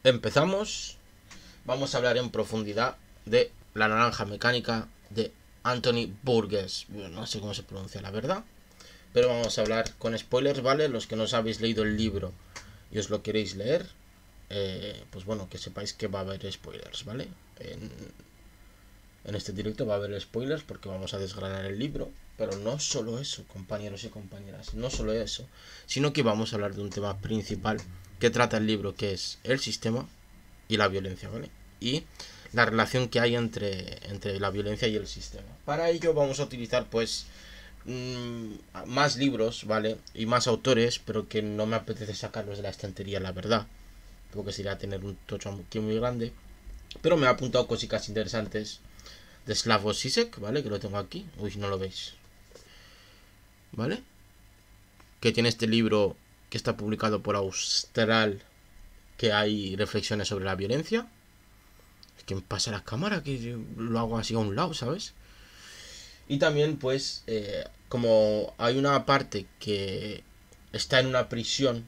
Empezamos. Vamos a hablar en profundidad de La Naranja Mecánica de Anthony Burgess. No sé cómo se pronuncia, la verdad. Pero vamos a hablar con spoilers, ¿vale? Los que no os habéis leído el libro y os lo queréis leer, pues bueno, que sepáis que va a haber spoilers, ¿vale? En este directo va a haber spoilers porque vamos a desgranar el libro. Pero no solo eso, compañeros y compañeras, no solo eso, sino que vamos a hablar de un tema principal que trata el libro, que es el sistema y la violencia, ¿vale? Y la relación que hay entre la violencia y el sistema. Para ello vamos a utilizar pues más libros, ¿vale? Y más autores, pero que no me apetece sacarlos de la estantería, la verdad, porque sería tener un tocho aquí muy grande. Pero me ha apuntado cositas interesantes de Slavoj Zizek, ¿vale? Que lo tengo aquí. Uy, no lo veis, ¿vale? Que tiene este libro que está publicado por Austral, que hay reflexiones sobre la violencia. Es que me pasa la cámara, que yo lo hago así a un lado, ¿sabes? Y también, pues, como hay una parte que está en una prisión,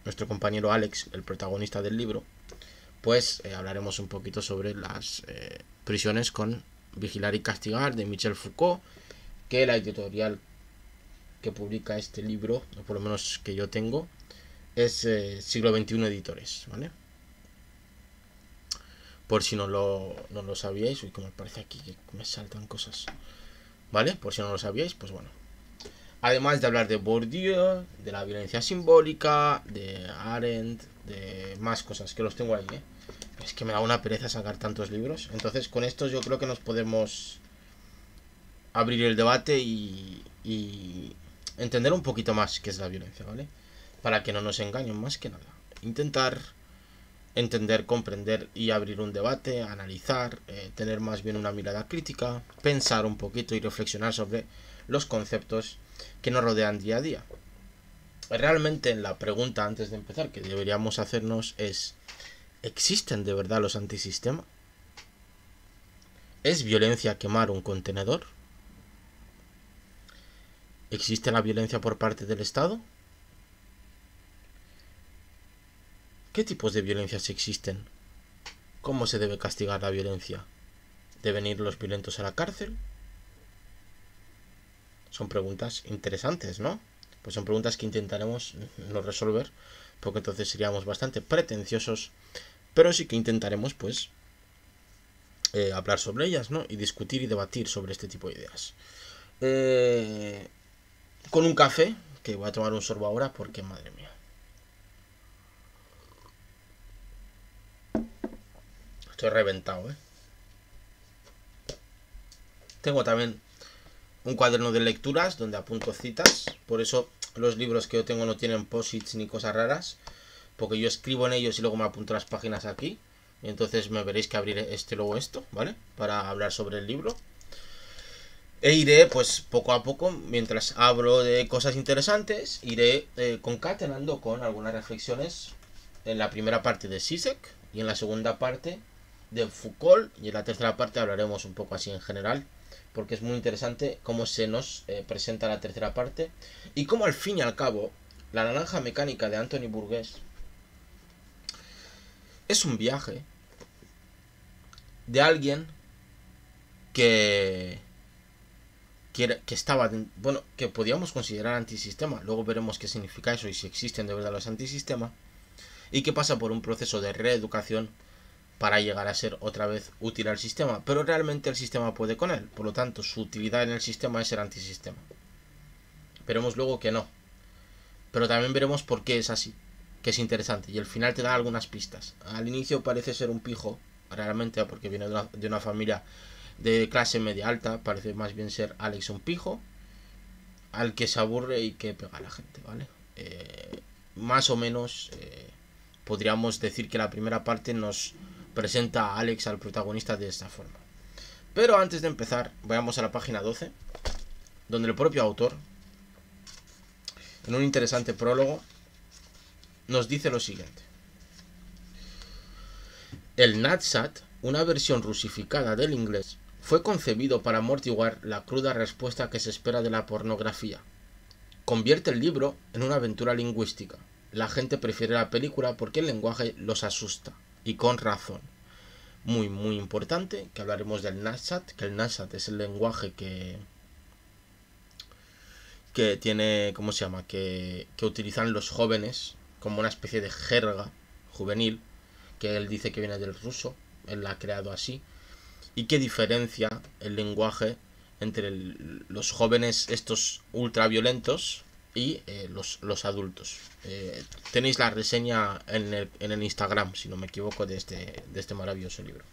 nuestro compañero Alex, el protagonista del libro, pues hablaremos un poquito sobre las prisiones con Vigilar y Castigar de Michel Foucault, que la editorial que publica este libro, o por lo menos que yo tengo, es Siglo XXI Editores, ¿vale? Por si no lo sabíais. Uy, como me parece aquí que me saltan cosas, ¿vale? Por si no lo sabíais, pues bueno. Además de hablar de Bourdieu, de la violencia simbólica, de Arendt, de más cosas que los tengo ahí, ¿eh? Es que me da una pereza sacar tantos libros. Entonces con estos yo creo que nos podemos abrir el debate y entender un poquito más qué es la violencia, ¿vale? Para que no nos engañen, más que nada. Intentar entender, comprender y abrir un debate, analizar, tener más bien una mirada crítica, pensar un poquito y reflexionar sobre los conceptos que nos rodean día a día. Realmente la pregunta antes de empezar que deberíamos hacernos es: ¿existen de verdad los antisistemas? ¿Es violencia quemar un contenedor? ¿Existe la violencia por parte del Estado? ¿Qué tipos de violencias existen? ¿Cómo se debe castigar la violencia? ¿Deben ir los violentos a la cárcel? Son preguntas interesantes, ¿no? Pues son preguntas que intentaremos no resolver, porque entonces seríamos bastante pretenciosos, pero sí que intentaremos, pues, hablar sobre ellas, ¿no? Y discutir y debatir sobre este tipo de ideas. Con un café, que voy a tomar un sorbo ahora, porque madre mía. Estoy reventado, ¿eh? Tengo también un cuaderno de lecturas donde apunto citas. Por eso los libros que yo tengo no tienen posits ni cosas raras, porque yo escribo en ellos y luego me apunto las páginas aquí. Y entonces me veréis que abriré luego esto, ¿vale? Para hablar sobre el libro. E iré, pues poco a poco, mientras hablo de cosas interesantes, iré concatenando con algunas reflexiones en la primera parte de Zizek y en la segunda parte de Foucault, y en la tercera parte hablaremos un poco así en general, porque es muy interesante cómo se nos presenta la tercera parte y cómo al fin y al cabo La Naranja Mecánica de Anthony Burgess es un viaje de alguien que estaba, bueno, que podíamos considerar antisistema. Luego veremos qué significa eso y si existen de verdad los antisistemas, y que pasa por un proceso de reeducación para llegar a ser otra vez útil al sistema, pero realmente el sistema puede con él, por lo tanto su utilidad en el sistema es ser antisistema. Veremos luego que no, pero también veremos por qué es así, que es interesante, y el final te da algunas pistas. Al inicio parece ser un pijo, realmente, porque viene de una familia de clase media alta, parece más bien ser Alex un pijo al que se aburre y que pega a la gente, ¿vale? Más o menos podríamos decir que la primera parte nos presenta a Alex, al protagonista, de esta forma. Pero antes de empezar, vayamos a la página 12, donde el propio autor, en un interesante prólogo, nos dice lo siguiente: el Nadsat, una versión rusificada del inglés, fue concebido para amortiguar la cruda respuesta que se espera de la pornografía. Convierte el libro en una aventura lingüística. La gente prefiere la película porque el lenguaje los asusta. y con razón. Muy, muy importante, que hablaremos del Nadsat, que el Nadsat es el lenguaje que tiene, ¿cómo se llama? Que utilizan los jóvenes como una especie de jerga juvenil, que él dice que viene del ruso, él la ha creado así, y que diferencia el lenguaje entre los jóvenes estos ultraviolentos y los adultos. Tenéis la reseña en el Instagram, si no me equivoco, de este maravilloso libro.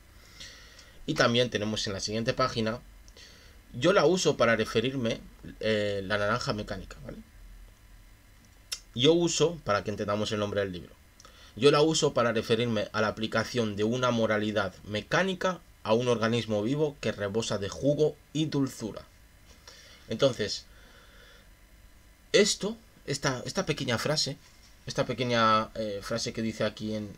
Y también tenemos en la siguiente página, yo la uso para referirme la naranja mecánica, ¿vale? Yo uso, para que entendamos el nombre del libro, yo la uso para referirme a la aplicación de una moralidad mecánica a un organismo vivo que rebosa de jugo y dulzura. Entonces, esta pequeña frase, que dice aquí en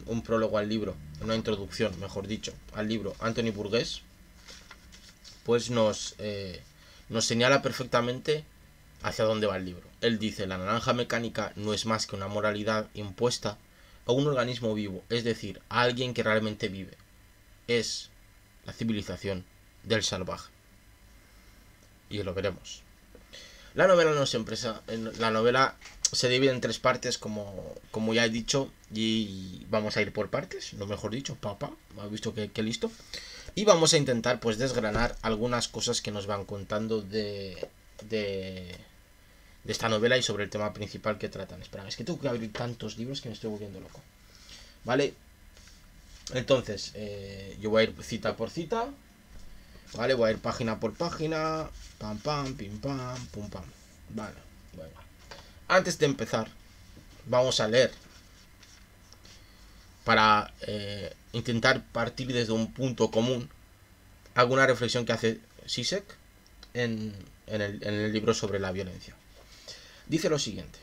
un prólogo al libro, en una introducción, mejor dicho, al libro, Anthony Burgess, pues nos señala perfectamente hacia dónde va el libro. Él dice, la naranja mecánica no es más que una moralidad impuesta a un organismo vivo, es decir, a alguien que realmente vive. Es la civilización del salvaje. Y lo veremos. La novela no se empresa. La novela se divide en 3 partes, como ya he dicho, y vamos a ir por partes, lo mejor dicho, papá, ¿has visto que listo? Y vamos a intentar pues desgranar algunas cosas que nos van contando de esta novela y sobre el tema principal que tratan. Espera, es que tengo que abrir tantos libros que me estoy volviendo loco. ¿Vale? Entonces, yo voy a ir cita por cita. ¿Vale? Voy a ir página por página. Pam, pam, pim, pam, pum, pam. Vale, bueno. Antes de empezar, vamos a leer para intentar partir desde un punto común alguna reflexión que hace Zizek en el libro sobre la violencia. Dice lo siguiente: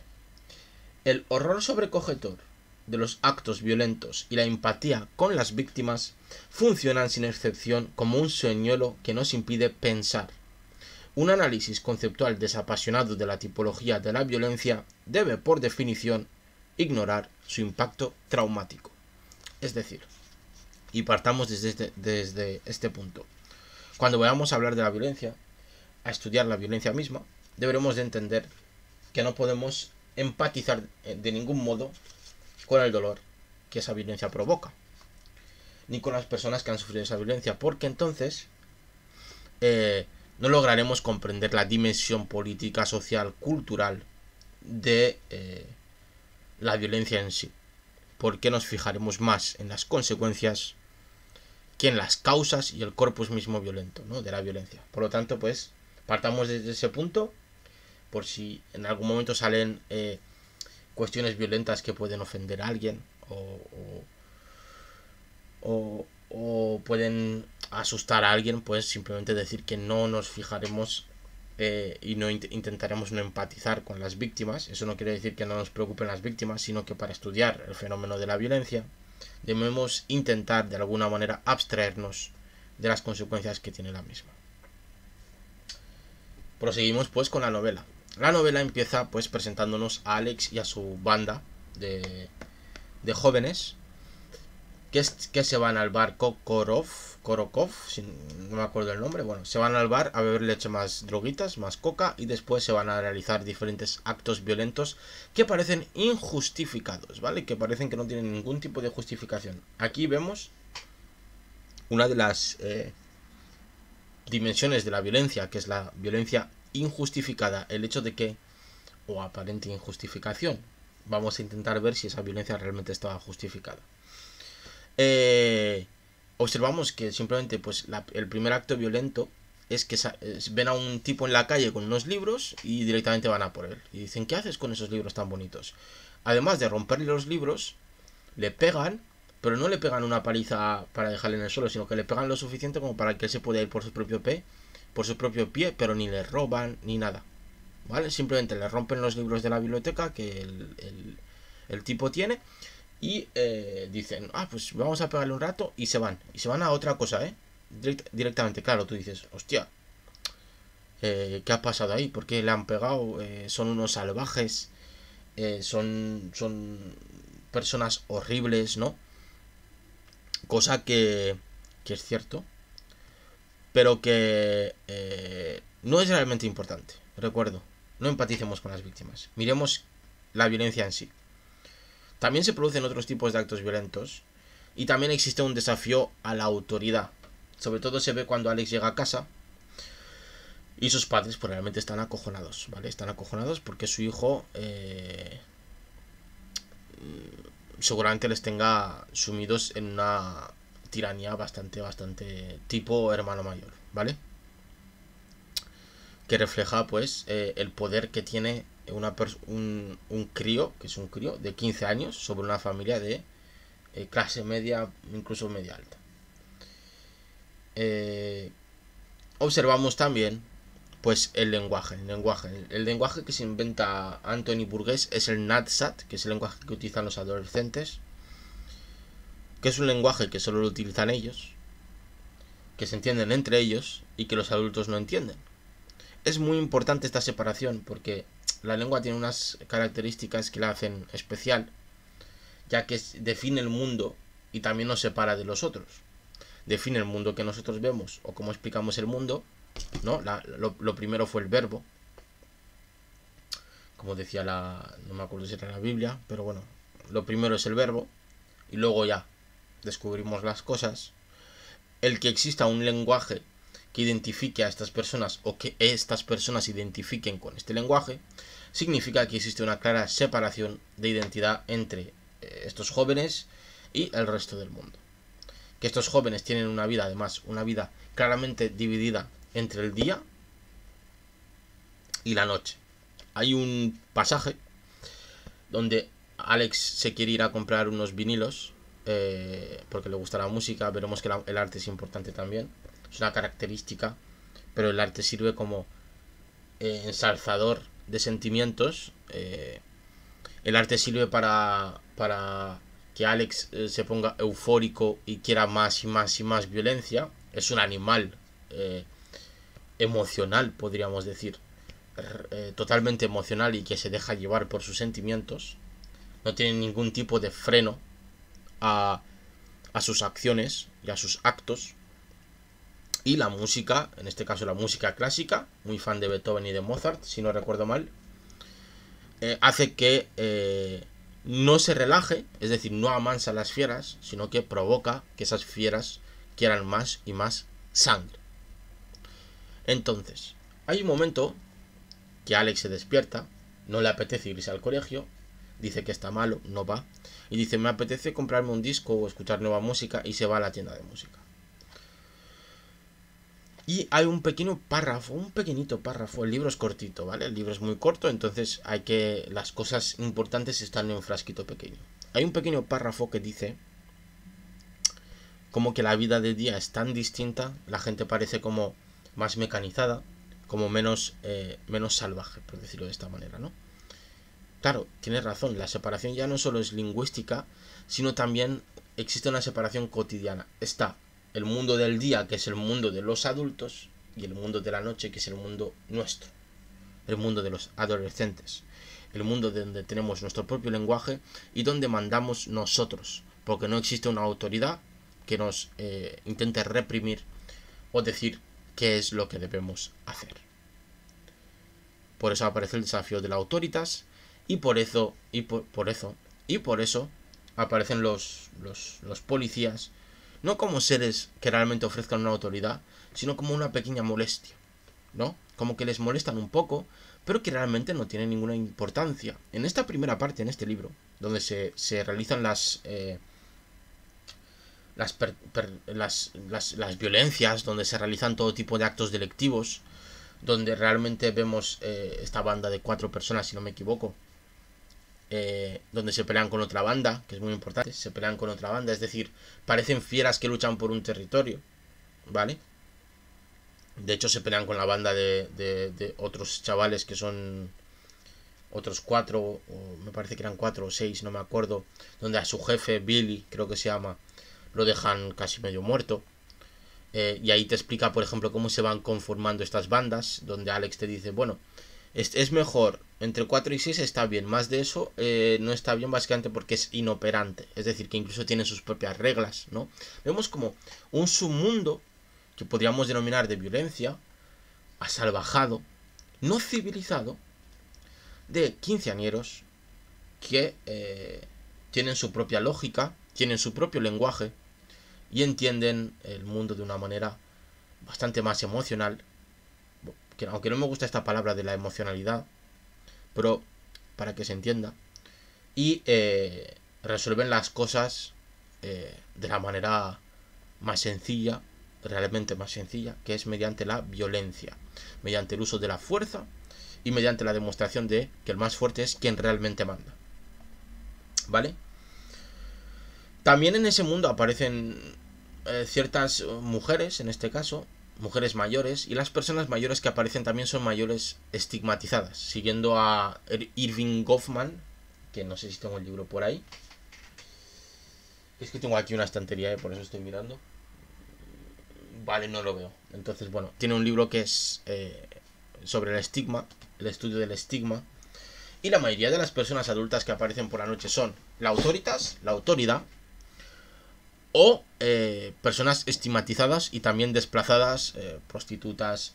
el horror sobrecogetor de los actos violentos y la empatía con las víctimas funcionan sin excepción como un señuelo que nos impide pensar. Un análisis conceptual desapasionado de la tipología de la violencia debe, por definición, ignorar su impacto traumático. Es decir, y partamos desde este punto, cuando vayamos a hablar de la violencia, a estudiar la violencia misma, deberemos de entender que no podemos empatizar de ningún modo con el dolor que esa violencia provoca, ni con las personas que han sufrido esa violencia, porque entonces no lograremos comprender la dimensión política, social, cultural de la violencia en sí, porque nos fijaremos más en las consecuencias que en las causas y el corpus mismo violento, ¿no?, de la violencia. Por lo tanto, pues partamos desde ese punto, por si en algún momento salen cuestiones violentas que pueden ofender a alguien o pueden asustar a alguien, pues simplemente decir que no nos fijaremos y no intentaremos no empatizar con las víctimas. Eso no quiere decir que no nos preocupen las víctimas, sino que para estudiar el fenómeno de la violencia debemos intentar de alguna manera abstraernos de las consecuencias que tiene la misma. Proseguimos pues con la novela. La novela empieza pues presentándonos a Alex y a su banda de jóvenes que se van al bar Korokov, no me acuerdo el nombre. Bueno, se van al bar a beber leche, más droguitas, más coca, y después se van a realizar diferentes actos violentos que parecen injustificados, ¿vale? Que parecen que no tienen ningún tipo de justificación. Aquí vemos una de las dimensiones de la violencia, que es la violencia injustificada, el hecho de que, o aparente injustificación, vamos a intentar ver si esa violencia realmente estaba justificada. Observamos que simplemente pues el primer acto violento es que ven a un tipo en la calle con unos libros y directamente van a por él y dicen: ¿qué haces con esos libros tan bonitos? Además de romperle los libros, le pegan, pero no le pegan una paliza para dejarle en el suelo, sino que le pegan lo suficiente como para que él se pueda ir por su propio pie, pero ni le roban ni nada, ¿vale? Simplemente le rompen los libros de la biblioteca que el tipo tiene y dicen: pues vamos a pegarle un rato, y se van a otra cosa, directamente. Claro, tú dices: hostia, ¿qué ha pasado ahí? ¿Por qué le han pegado? Son unos salvajes, son personas horribles, ¿no? Cosa que es cierto, pero que no es realmente importante. Recuerdo, no empaticemos con las víctimas. Miremos la violencia en sí. También se producen otros tipos de actos violentos y también existe un desafío a la autoridad. Sobre todo se ve cuando Alex llega a casa y sus padres pues realmente están acojonados, ¿vale? Están acojonados porque su hijo seguramente les tenga sumidos en una tiranía bastante tipo hermano mayor, ¿vale? Que refleja pues el poder que tiene un crío, que es un crío de 15 años sobre una familia de clase media, incluso media alta. Observamos también pues el lenguaje que se inventa Anthony Burgess es el NatSat, que es el lenguaje que utilizan los adolescentes, que es un lenguaje que solo lo utilizan ellos, que se entienden entre ellos y que los adultos no entienden. Es muy importante esta separación porque la lengua tiene unas características que la hacen especial, ya que define el mundo y también nos separa de los otros. Define el mundo que nosotros vemos o cómo explicamos el mundo, ¿no? Lo primero fue el verbo, como decía no me acuerdo si era la Biblia, pero bueno, lo primero es el verbo y luego ya descubrimos las cosas. El que exista un lenguaje que identifique a estas personas o que estas personas identifiquen con este lenguaje significa que existe una clara separación de identidad entre estos jóvenes y el resto del mundo. Que estos jóvenes tienen una vida, además, una vida claramente dividida entre el día y la noche. Hay un pasaje donde Alex se quiere ir a comprar unos vinilos porque le gusta la música. Veremos que el arte es importante también, es una característica, pero el arte sirve como ensalzador de sentimientos. El arte sirve para que Alex se ponga eufórico y quiera más y más y más violencia. Es un animal emocional, podríamos decir, totalmente emocional y que se deja llevar por sus sentimientos. No tiene ningún tipo de freno a sus acciones y a sus actos. Y la música, en este caso la música clásica, muy fan de Beethoven y de Mozart, si no recuerdo mal, hace que no se relaje, es decir, no amansa a las fieras, sino que provoca que esas fieras quieran más y más sangre. Entonces, hay un momento que Alex se despierta, no le apetece irse al colegio, dice que está malo, no va, y dice, me apetece comprarme un disco o escuchar nueva música, y se va a la tienda de música. Y hay un pequeñito párrafo, el libro es cortito, ¿vale? El libro es muy corto, entonces las cosas importantes están en un frasquito pequeño. Hay un pequeño párrafo que dice como que la vida de día es tan distinta, la gente parece como más mecanizada, como menos salvaje, por decirlo de esta manera, ¿no? Claro, tienes razón, la separación ya no solo es lingüística, sino también existe una separación cotidiana. Está el mundo del día, que es el mundo de los adultos, y el mundo de la noche, que es el mundo nuestro, el mundo de los adolescentes, el mundo donde tenemos nuestro propio lenguaje y donde mandamos nosotros, porque no existe una autoridad que nos intente reprimir o decir qué es lo que debemos hacer. Por eso aparece el desafío de la autoritas y por eso aparecen los policías, no como seres que realmente ofrezcan una autoridad, sino como una pequeña molestia, ¿no? Como que les molestan un poco, pero que realmente no tienen ninguna importancia. En esta primera parte, en este libro, donde se realizan las violencias, donde se realizan todo tipo de actos delictivos, donde realmente vemos esta banda de 4 personas, si no me equivoco, donde se pelean con otra banda, que es muy importante, se pelean con otra banda, es decir, parecen fieras que luchan por un territorio, ¿vale? De hecho se pelean con la banda de otros chavales que son otros 4, o me parece que eran 4 o 6, no me acuerdo, donde a su jefe, Billy, creo que se llama, lo dejan casi medio muerto. Y ahí te explica, por ejemplo, cómo se van conformando estas bandas, donde Alex te dice, bueno, Es mejor, entre 4 y 6 está bien, más de eso no está bien básicamente porque es inoperante, es decir, que incluso tiene sus propias reglas, ¿no? Vemos como un submundo que podríamos denominar de violencia, asalvajado, no civilizado, de quinceañeros que tienen su propia lógica, tienen su propio lenguaje y entienden el mundo de una manera bastante más emocional, que aunque no me gusta esta palabra de la emocionalidad, pero para que se entienda, y resuelven las cosas de la manera más sencilla, realmente más sencilla, que es mediante la violencia, mediante el uso de la fuerza y mediante la demostración de que el más fuerte es quien realmente manda. ¿Vale? También en ese mundo aparecen ciertas mujeres, en este caso, mujeres mayores, y las personas mayores que aparecen también son mayores estigmatizadas, siguiendo a Irving Goffman, que no sé si tengo el libro por ahí. Es que tengo aquí una estantería, por eso estoy mirando. Vale, no lo veo. Entonces, bueno, tiene un libro que es sobre el estigma, el estudio del estigma. Y la mayoría de las personas adultas que aparecen por la noche son la autoridad, o personas estigmatizadas y también desplazadas, prostitutas,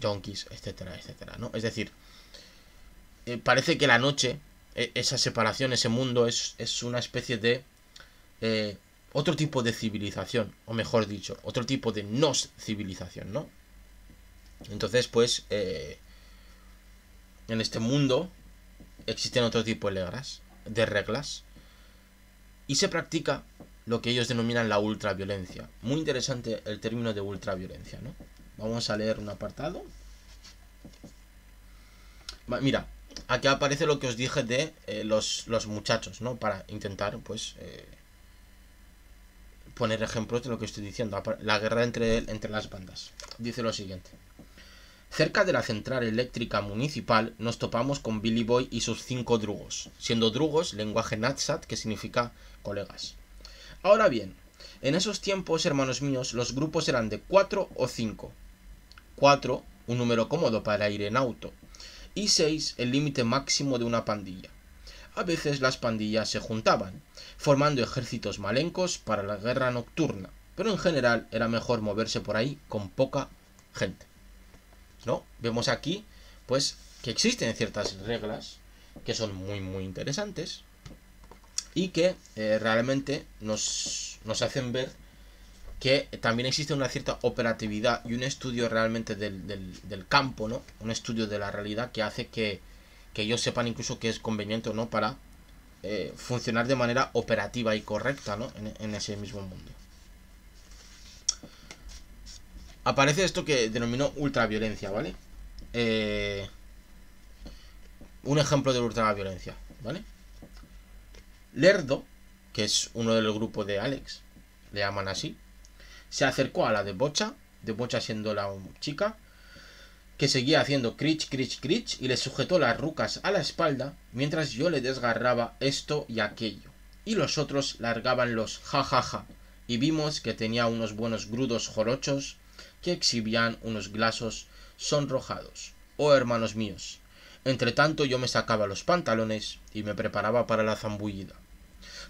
junkies, etcétera, etcétera, ¿no? Es decir, parece que la noche, esa separación, ese mundo es una especie de otro tipo de civilización, o mejor dicho, otro tipo de no civilización, ¿no? Entonces, pues, en este mundo existen otro tipo de reglas y se practica lo que ellos denominan la ultraviolencia. Muy interesante el término de ultraviolencia, ¿no? Vamos a leer un apartado. Mira, aquí aparece lo que os dije de los muchachos, ¿no? Para intentar, pues, poner ejemplos de lo que estoy diciendo. La guerra entre las bandas. Dice lo siguiente. Cerca de la central eléctrica municipal nos topamos con Billy Boy y sus 5 drugos, siendo drugos lenguaje natsat que significa colegas. Ahora bien, en esos tiempos, hermanos míos, los grupos eran de 4 o 5. 4, un número cómodo para ir en auto, y 6, el límite máximo de una pandilla. A veces las pandillas se juntaban, formando ejércitos malencos para la guerra nocturna, pero en general era mejor moverse por ahí con poca gente, ¿no? Vemos aquí, pues, que existen ciertas reglas que son muy, muy interesantes y que realmente nos hacen ver que también existe una cierta operatividad y un estudio realmente del campo, ¿no? Un estudio de la realidad que hace que ellos sepan incluso que es conveniente o no para funcionar de manera operativa y correcta, ¿no? En ese mismo mundo. Aparece esto que denominó ultraviolencia, ¿vale? Un ejemplo de ultraviolencia, ¿vale? Lerdo, que es uno del grupo de Alex, le llaman así, se acercó a la de Bocha siendo la chica, que seguía haciendo crich, crich, crich, y le sujetó las rucas a la espalda, mientras yo le desgarraba esto y aquello, y los otros largaban los jajaja, y vimos que tenía unos buenos grudos jorochos que exhibían unos glasos sonrojados. Oh, hermanos míos, entre tanto yo me sacaba los pantalones y me preparaba para la zambullida.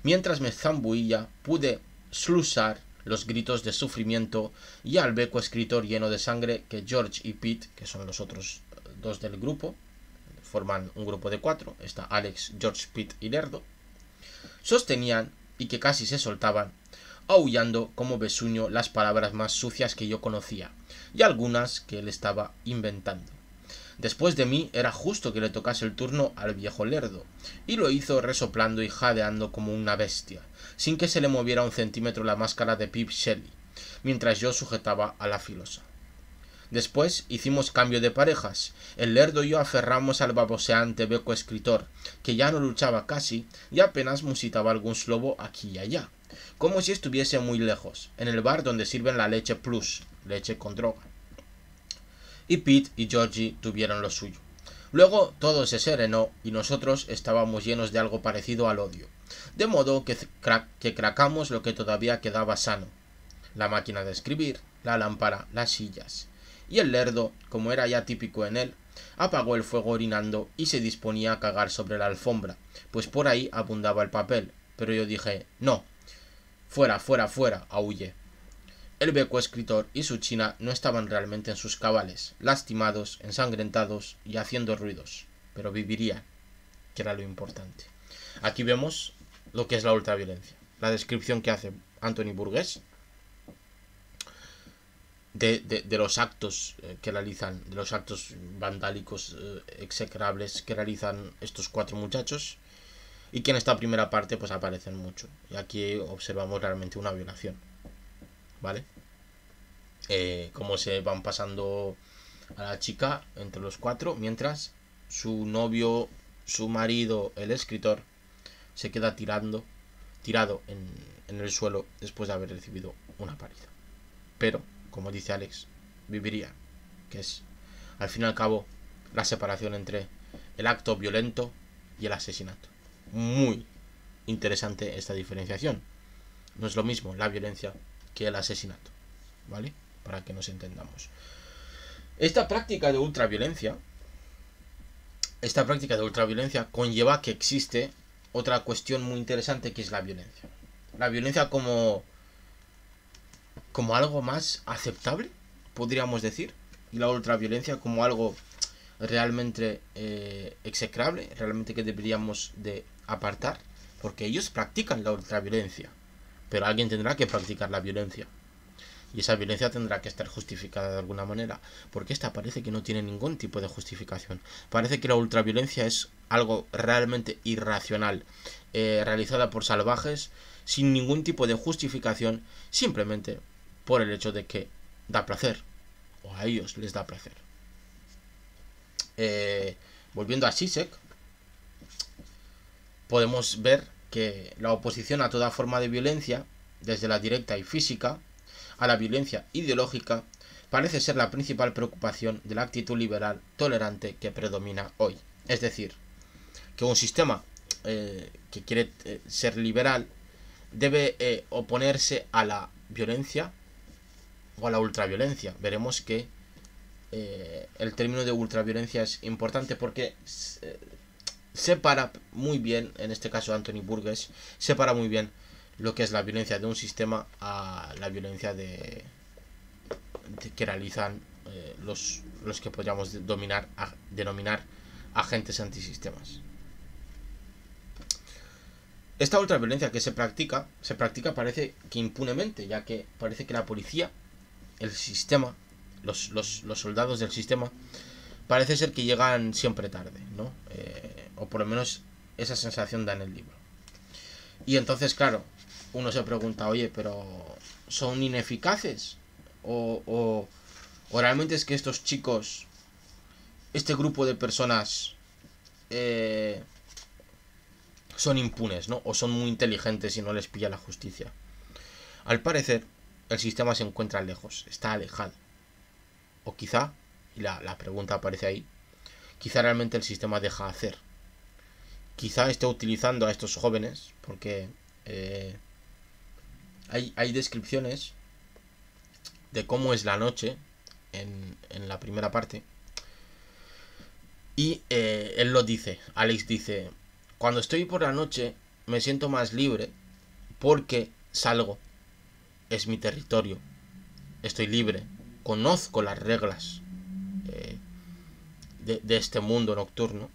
Mientras me zambullía, pude slusar los gritos de sufrimiento y al beco escritor lleno de sangre que George y Pete, que son los otros dos del grupo, forman un grupo de 4, está Alex, George, Pete y Lerdo, sostenían y que casi se soltaban, aullando como besuño las palabras más sucias que yo conocía, y algunas que él estaba inventando. Después de mí era justo que le tocase el turno al viejo Lerdo, y lo hizo resoplando y jadeando como una bestia, sin que se le moviera un centímetro la máscara de Pip Shelley, mientras yo sujetaba a la filosa. Después hicimos cambio de parejas. El Lerdo y yo aferramos al baboseante beco escritor, que ya no luchaba casi y apenas musitaba algún slobo aquí y allá, como si estuviese muy lejos, en el bar donde sirven la leche plus, leche con droga. Y Pete y Georgie tuvieron lo suyo. Luego todo se serenó y nosotros estábamos llenos de algo parecido al odio, de modo que cracamos lo que todavía quedaba sano: la máquina de escribir, la lámpara, las sillas. Y el Lerdo, como era ya típico en él, Apagó el fuego orinando y se disponía a cagar sobre la alfombra, pues por ahí abundaba el papel. Pero yo dije, no, fuera, fuera, fuera, aullé. El beco escritor y su china no estaban realmente en sus cabales, lastimados, ensangrentados y haciendo ruidos, pero vivirían, que era lo importante. Aquí vemos lo que es la ultraviolencia, la descripción que hace Anthony Burgess de los actos que realizan, de los actos vandálicos execrables que realizan estos 4 muchachos, y que en esta primera parte pues aparecen mucho, y aquí observamos realmente una violación, ¿vale? Cómo se van pasando a la chica entre los 4, mientras su novio, su marido, el escritor, se queda tirado en el suelo después de haber recibido una paliza. Pero, como dice Alex, viviría, que es, al fin y al cabo, la separación entre el acto violento y el asesinato. Muy interesante esta diferenciación. No es lo mismo la violencia que el asesinato, ¿vale? Para que nos entendamos. Esta práctica de ultraviolencia conlleva que existe otra cuestión muy interesante, que es la violencia. La violencia como algo más aceptable, podríamos decir, y la ultraviolencia como algo realmente execrable, realmente que deberíamos de apartar, porque ellos practican la ultraviolencia, pero alguien tendrá que practicar la violencia, y esa violencia tendrá que estar justificada de alguna manera, porque esta parece que no tiene ningún tipo de justificación. Parece que la ultraviolencia es algo realmente irracional, realizada por salvajes sin ningún tipo de justificación, simplemente por el hecho de que da placer, o a ellos les da placer. Volviendo a Zizek, podemos ver que la oposición a toda forma de violencia, desde la directa y física a la violencia ideológica, parece ser la principal preocupación de la actitud liberal tolerante que predomina hoy. Es decir, que un sistema que quiere ser liberal debe oponerse a la violencia o a la ultraviolencia. Veremos que el término de ultraviolencia es importante porque separa muy bien, en este caso Anthony Burgess, separa muy bien lo que es la violencia de un sistema a la violencia que realizan los que podríamos denominar agentes antisistemas. Esta ultraviolencia que se practica parece que impunemente, ya que parece que la policía, el sistema, los soldados del sistema, parece ser que llegan siempre tarde, ¿no? O por lo menos esa sensación da en el libro. Y entonces, claro, uno se pregunta, oye, pero ¿son ineficaces? ¿O realmente es que estos chicos, este grupo de personas, son impunes, ¿no? O son muy inteligentes y no les pilla la justicia. Al parecer, el sistema se encuentra lejos, está alejado. O quizá, y la pregunta aparece ahí, quizá realmente el sistema deja hacer. Quizá esté utilizando a estos jóvenes, porque hay descripciones de cómo es la noche en la primera parte. Y él lo dice, Alex dice: cuando estoy por la noche me siento más libre porque salgo, es mi territorio, estoy libre, conozco las reglas de este mundo nocturno,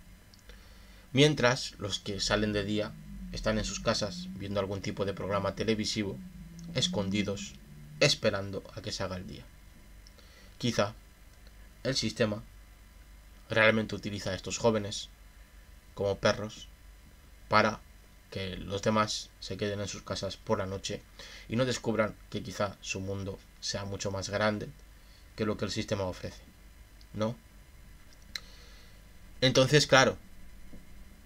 mientras los que salen de día están en sus casas viendo algún tipo de programa televisivo, escondidos, esperando a que se haga el día. Quizá el sistema realmente utiliza a estos jóvenes como perros para que los demás se queden en sus casas por la noche y no descubran que quizá su mundo sea mucho más grande que lo que el sistema ofrece, ¿no? Entonces, claro,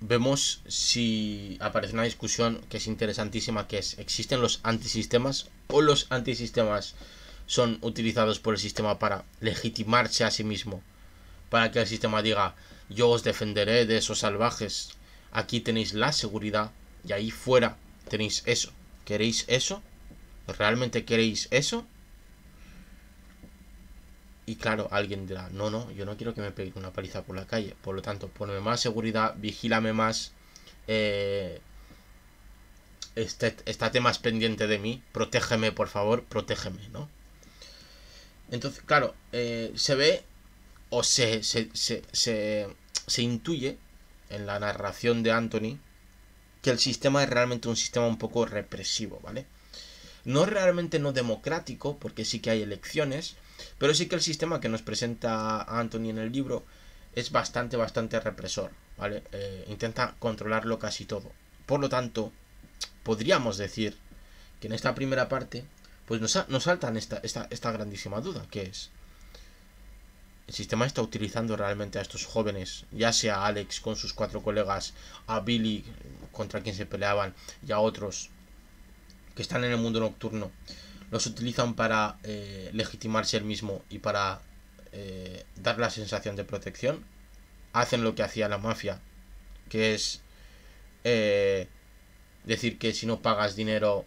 vemos si aparece una discusión que es interesantísima, que es: ¿existen los antisistemas o los antisistemas son utilizados por el sistema para legitimarse a sí mismo, para que el sistema diga: yo os defenderé de esos salvajes, aquí tenéis la seguridad y ahí fuera tenéis eso? ¿Queréis eso? ¿Realmente queréis eso? Y claro, alguien dirá, no, no, yo no quiero que me pegue una paliza por la calle. Por lo tanto, ponme más seguridad, vigílame más, estate más pendiente de mí, protégeme, por favor, protégeme, ¿no? Entonces, claro, se ve o se intuye en la narración de Anthony que el sistema es realmente un sistema un poco represivo, ¿vale? No es realmente no democrático, porque sí que hay elecciones, pero sí que el sistema que nos presenta Anthony en el libro es bastante represor, ¿vale? Intenta controlarlo casi todo. Por lo tanto, podríamos decir que en esta primera parte, pues nos saltan esta grandísima duda, que es: ¿el sistema está utilizando realmente a estos jóvenes, ya sea a Alex con sus 4 colegas, a Billy contra quien se peleaban y a otros que están en el mundo nocturno, los utilizan para legitimarse el mismo y para dar la sensación de protección? Hacen lo que hacía la mafia, que es decir que si no pagas dinero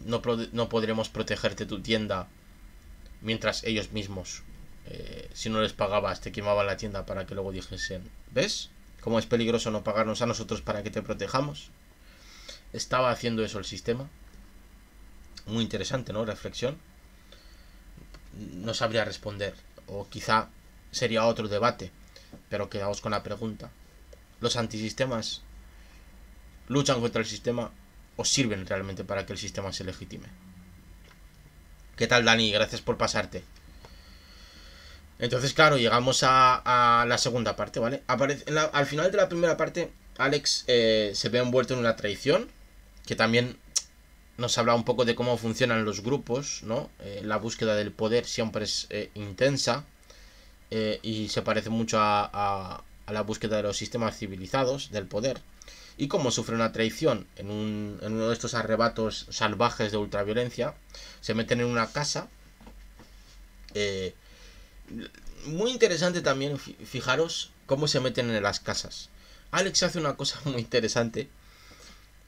no podremos protegerte tu tienda, mientras ellos mismos, si no les pagabas, te quemaban la tienda para que luego dijesen, ¿ves? Cómo es peligroso no pagarnos a nosotros para que te protejamos. Estaba haciendo eso el sistema. Muy interesante, ¿no? Reflexión. No sabría responder, o quizá sería otro debate, pero quedamos con la pregunta: ¿los antisistemas luchan contra el sistema o sirven realmente para que el sistema se legitime? ¿Qué tal, Dani? Gracias por pasarte. Entonces, claro, llegamos a la segunda parte, ¿vale? Al final de la primera parte, Alex se ve envuelto en una traición, que también nos habla un poco de cómo funcionan los grupos, ¿no? La búsqueda del poder siempre es intensa, y se parece mucho a la búsqueda de los sistemas civilizados del poder. Y como sufre una traición en uno de estos arrebatos salvajes de ultraviolencia, se meten en una casa. Muy interesante también, fijaros cómo se meten en las casas. Alex hace una cosa muy interesante,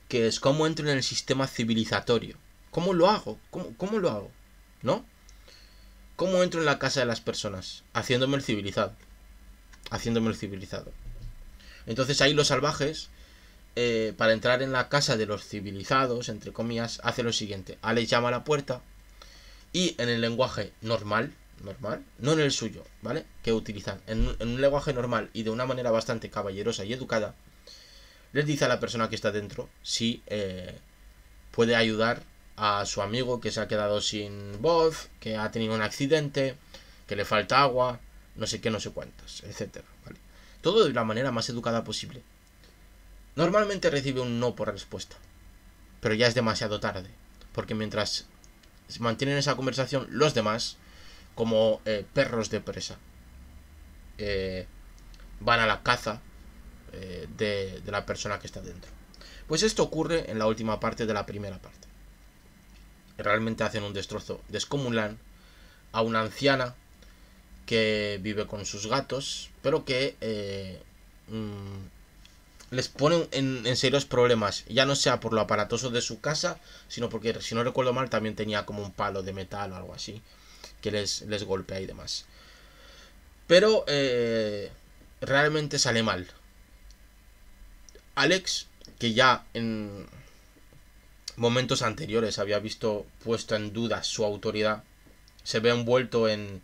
que es cómo entro en el sistema civilizatorio. ¿Cómo lo hago? ¿Cómo lo hago? ¿No? ¿Cómo entro en la casa de las personas? Haciéndome el civilizado. Entonces ahí los salvajes, para entrar en la casa de los civilizados, entre comillas, hace lo siguiente: Alex llama a la puerta y en el lenguaje normal, no en el suyo, ¿vale? Que utilizan en un lenguaje normal y de una manera bastante caballerosa y educada, les dice a la persona que está dentro si puede ayudar a su amigo que se ha quedado sin voz, que ha tenido un accidente, que le falta agua, no sé qué, no sé cuántas, etcétera, ¿vale? Todo de la manera más educada posible. Normalmente recibe un no por respuesta, pero ya es demasiado tarde, porque mientras mantienen esa conversación, los demás, como perros de presa, van a la caza de la persona que está dentro. Pues esto ocurre en la última parte de la primera parte. Realmente hacen un destrozo descomunal a una anciana que vive con sus gatos, pero que les pone en serios problemas, ya no sea por lo aparatoso de su casa, sino porque, si no recuerdo mal, también tenía como un palo de metal o algo así, que les golpea y demás. Pero realmente sale mal. Alex, que ya en momentos anteriores había visto puesto en duda su autoridad, se ve envuelto en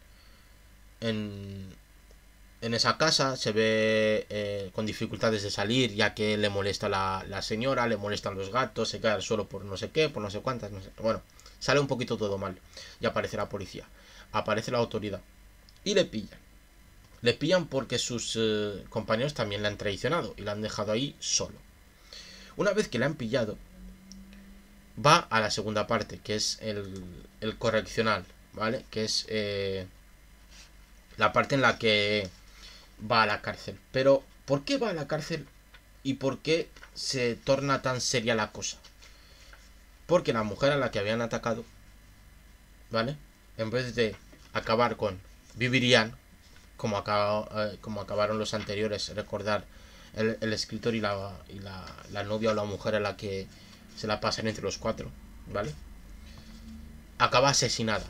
esa casa, se ve con dificultades de salir, ya que le molesta la señora, le molestan los gatos, se cae al suelo por no sé qué, por no sé cuántas, no sé. Bueno, sale un poquito todo mal. Y aparece la policía, aparece la autoridad y le pillan. Le pillan porque sus compañeros también le han traicionado y le han dejado ahí solo. Una vez que le han pillado, va a la segunda parte, que es el correccional, ¿vale? Que es la parte en la que va a la cárcel. Pero, ¿por qué va a la cárcel y por qué se torna tan seria la cosa? Porque la mujer a la que habían atacado, ¿vale? En vez de acabar con vivirían, como acabaron los anteriores, recordar el escritor y la novia o la mujer a la que se la pasan entre los 4, ¿vale? Acaba asesinada.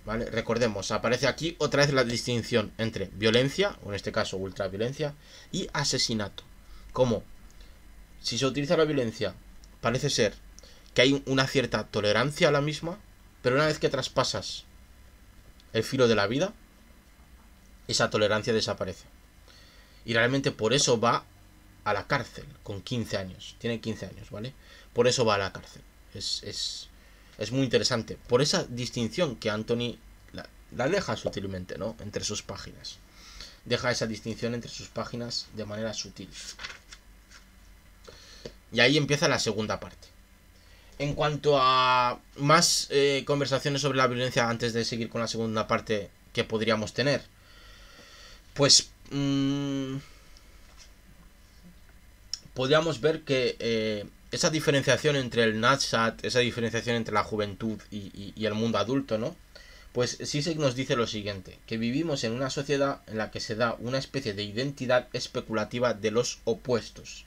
¿vale? Recordemos, aparece aquí otra vez la distinción entre violencia, o en este caso ultraviolencia, y asesinato. Como si se utiliza la violencia, parece ser que hay una cierta tolerancia a la misma, pero una vez que traspasas el filo de la vida, esa tolerancia desaparece. Y realmente por eso va a la cárcel con 15 años. Tiene 15 años, ¿vale? Por eso va a la cárcel. Es muy interesante. Por esa distinción que Anthony la deja sutilmente, ¿no? Entre sus páginas. Deja esa distinción entre sus páginas de manera sutil. Y ahí empieza la segunda parte. En cuanto a más conversaciones sobre la violencia antes de seguir con la segunda parte que podríamos tener, pues podríamos ver que esa diferenciación entre el Nadsat, esa diferenciación entre la juventud y el mundo adulto, ¿no? Pues Zizek nos dice lo siguiente, que vivimos en una sociedad en la que se da una especie de identidad especulativa de los opuestos.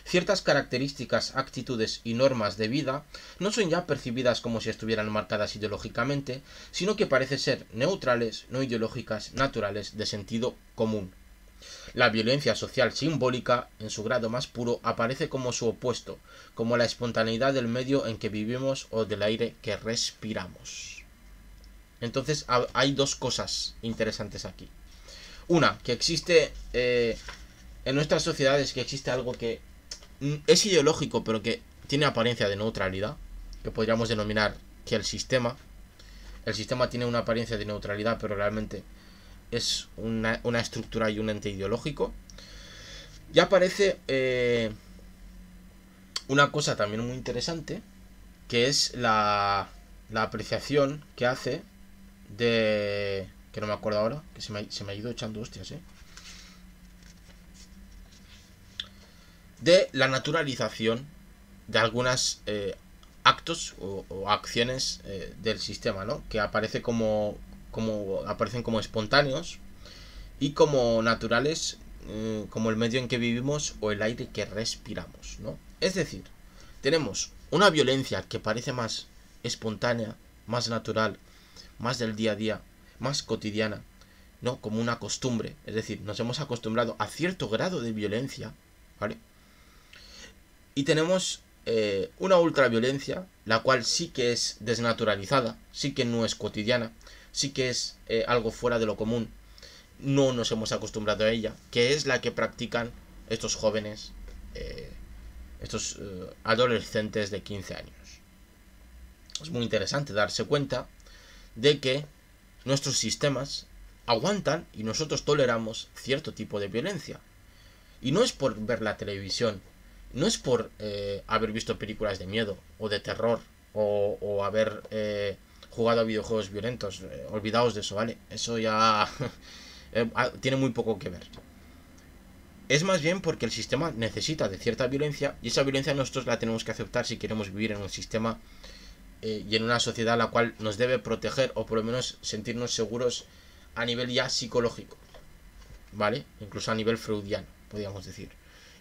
Ciertas características, actitudes y normas de vida no son ya percibidas como si estuvieran marcadas ideológicamente, sino que parecen ser neutrales, no ideológicas, naturales, de sentido común. La violencia social simbólica, en su grado más puro, aparece como su opuesto, como la espontaneidad del medio en que vivimos o del aire que respiramos. Entonces hay dos cosas interesantes aquí. Una, que existe en nuestras sociedades que existe algo que es ideológico pero que tiene apariencia de neutralidad, que podríamos denominar que el sistema tiene una apariencia de neutralidad pero realmente es una estructura y un ente ideológico. Y aparece una cosa también muy interesante, que es la apreciación que hace de... que no me acuerdo ahora, que se me ha ido echando hostias, de la naturalización de algunos actos o acciones del sistema, ¿no? Que aparecen como espontáneos y como naturales, como el medio en que vivimos o el aire que respiramos, ¿no? Es decir, tenemos una violencia que parece más espontánea, más natural, más del día a día, más cotidiana, ¿no? Como una costumbre. Es decir, nos hemos acostumbrado a cierto grado de violencia, ¿vale? Y tenemos una ultraviolencia, la cual sí que es desnaturalizada, sí que no es cotidiana, sí que es algo fuera de lo común. No nos hemos acostumbrado a ella, que es la que practican estos jóvenes, estos adolescentes de 15 años. Es muy interesante darse cuenta de que nuestros sistemas aguantan y nosotros toleramos cierto tipo de violencia. Y no es por ver la televisión, no es por haber visto películas de miedo o de terror o haber jugado a videojuegos violentos. Olvidaos de eso, ¿vale? Eso ya tiene muy poco que ver. Es más bien porque el sistema necesita de cierta violencia y esa violencia nosotros la tenemos que aceptar si queremos vivir en un sistema y en una sociedad la cual nos debe proteger o por lo menos sentirnos seguros a nivel ya psicológico, ¿vale? Incluso a nivel freudiano, podríamos decir.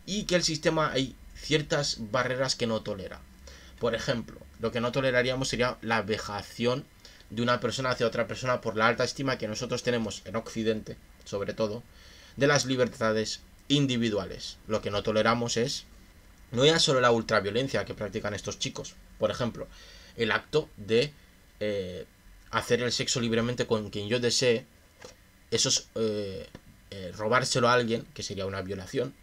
Y que el sistema hay ciertas barreras que no tolera. Por ejemplo, lo que no toleraríamos sería la vejación de una persona hacia otra persona por la alta estima que nosotros tenemos en Occidente, sobre todo, de las libertades individuales. Lo que no toleramos es no ya solo la ultraviolencia que practican estos chicos, por ejemplo, el acto de hacer el sexo libremente con quien yo desee, eso es robárselo a alguien, que sería una violación.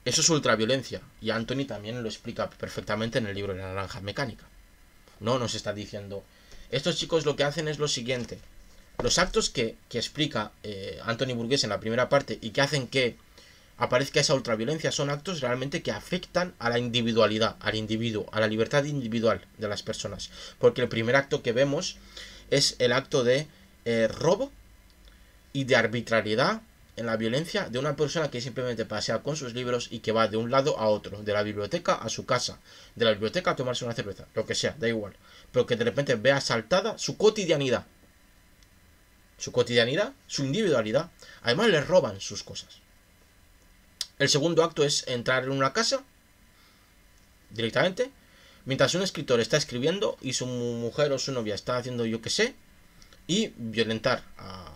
Eso es ultraviolencia, y Anthony también lo explica perfectamente en el libro de la Naranja Mecánica. No nos está diciendo, estos chicos lo que hacen es lo siguiente. Los actos que explica Anthony Burgess en la primera parte y que hacen que aparezca esa ultraviolencia son actos realmente que afectan a la individualidad, al individuo, a la libertad individual de las personas. Porque el primer acto que vemos es el acto de robo y de arbitrariedad en la violencia de una persona que simplemente pasea con sus libros y que va de un lado a otro, de la biblioteca a su casa, de la biblioteca a tomarse una cerveza, lo que sea, da igual, pero que de repente ve asaltada su cotidianidad, su individualidad. Además le roban sus cosas. El segundo acto es entrar en una casa directamente mientras un escritor está escribiendo y su mujer o su novia está haciendo yo que sé, y violentar a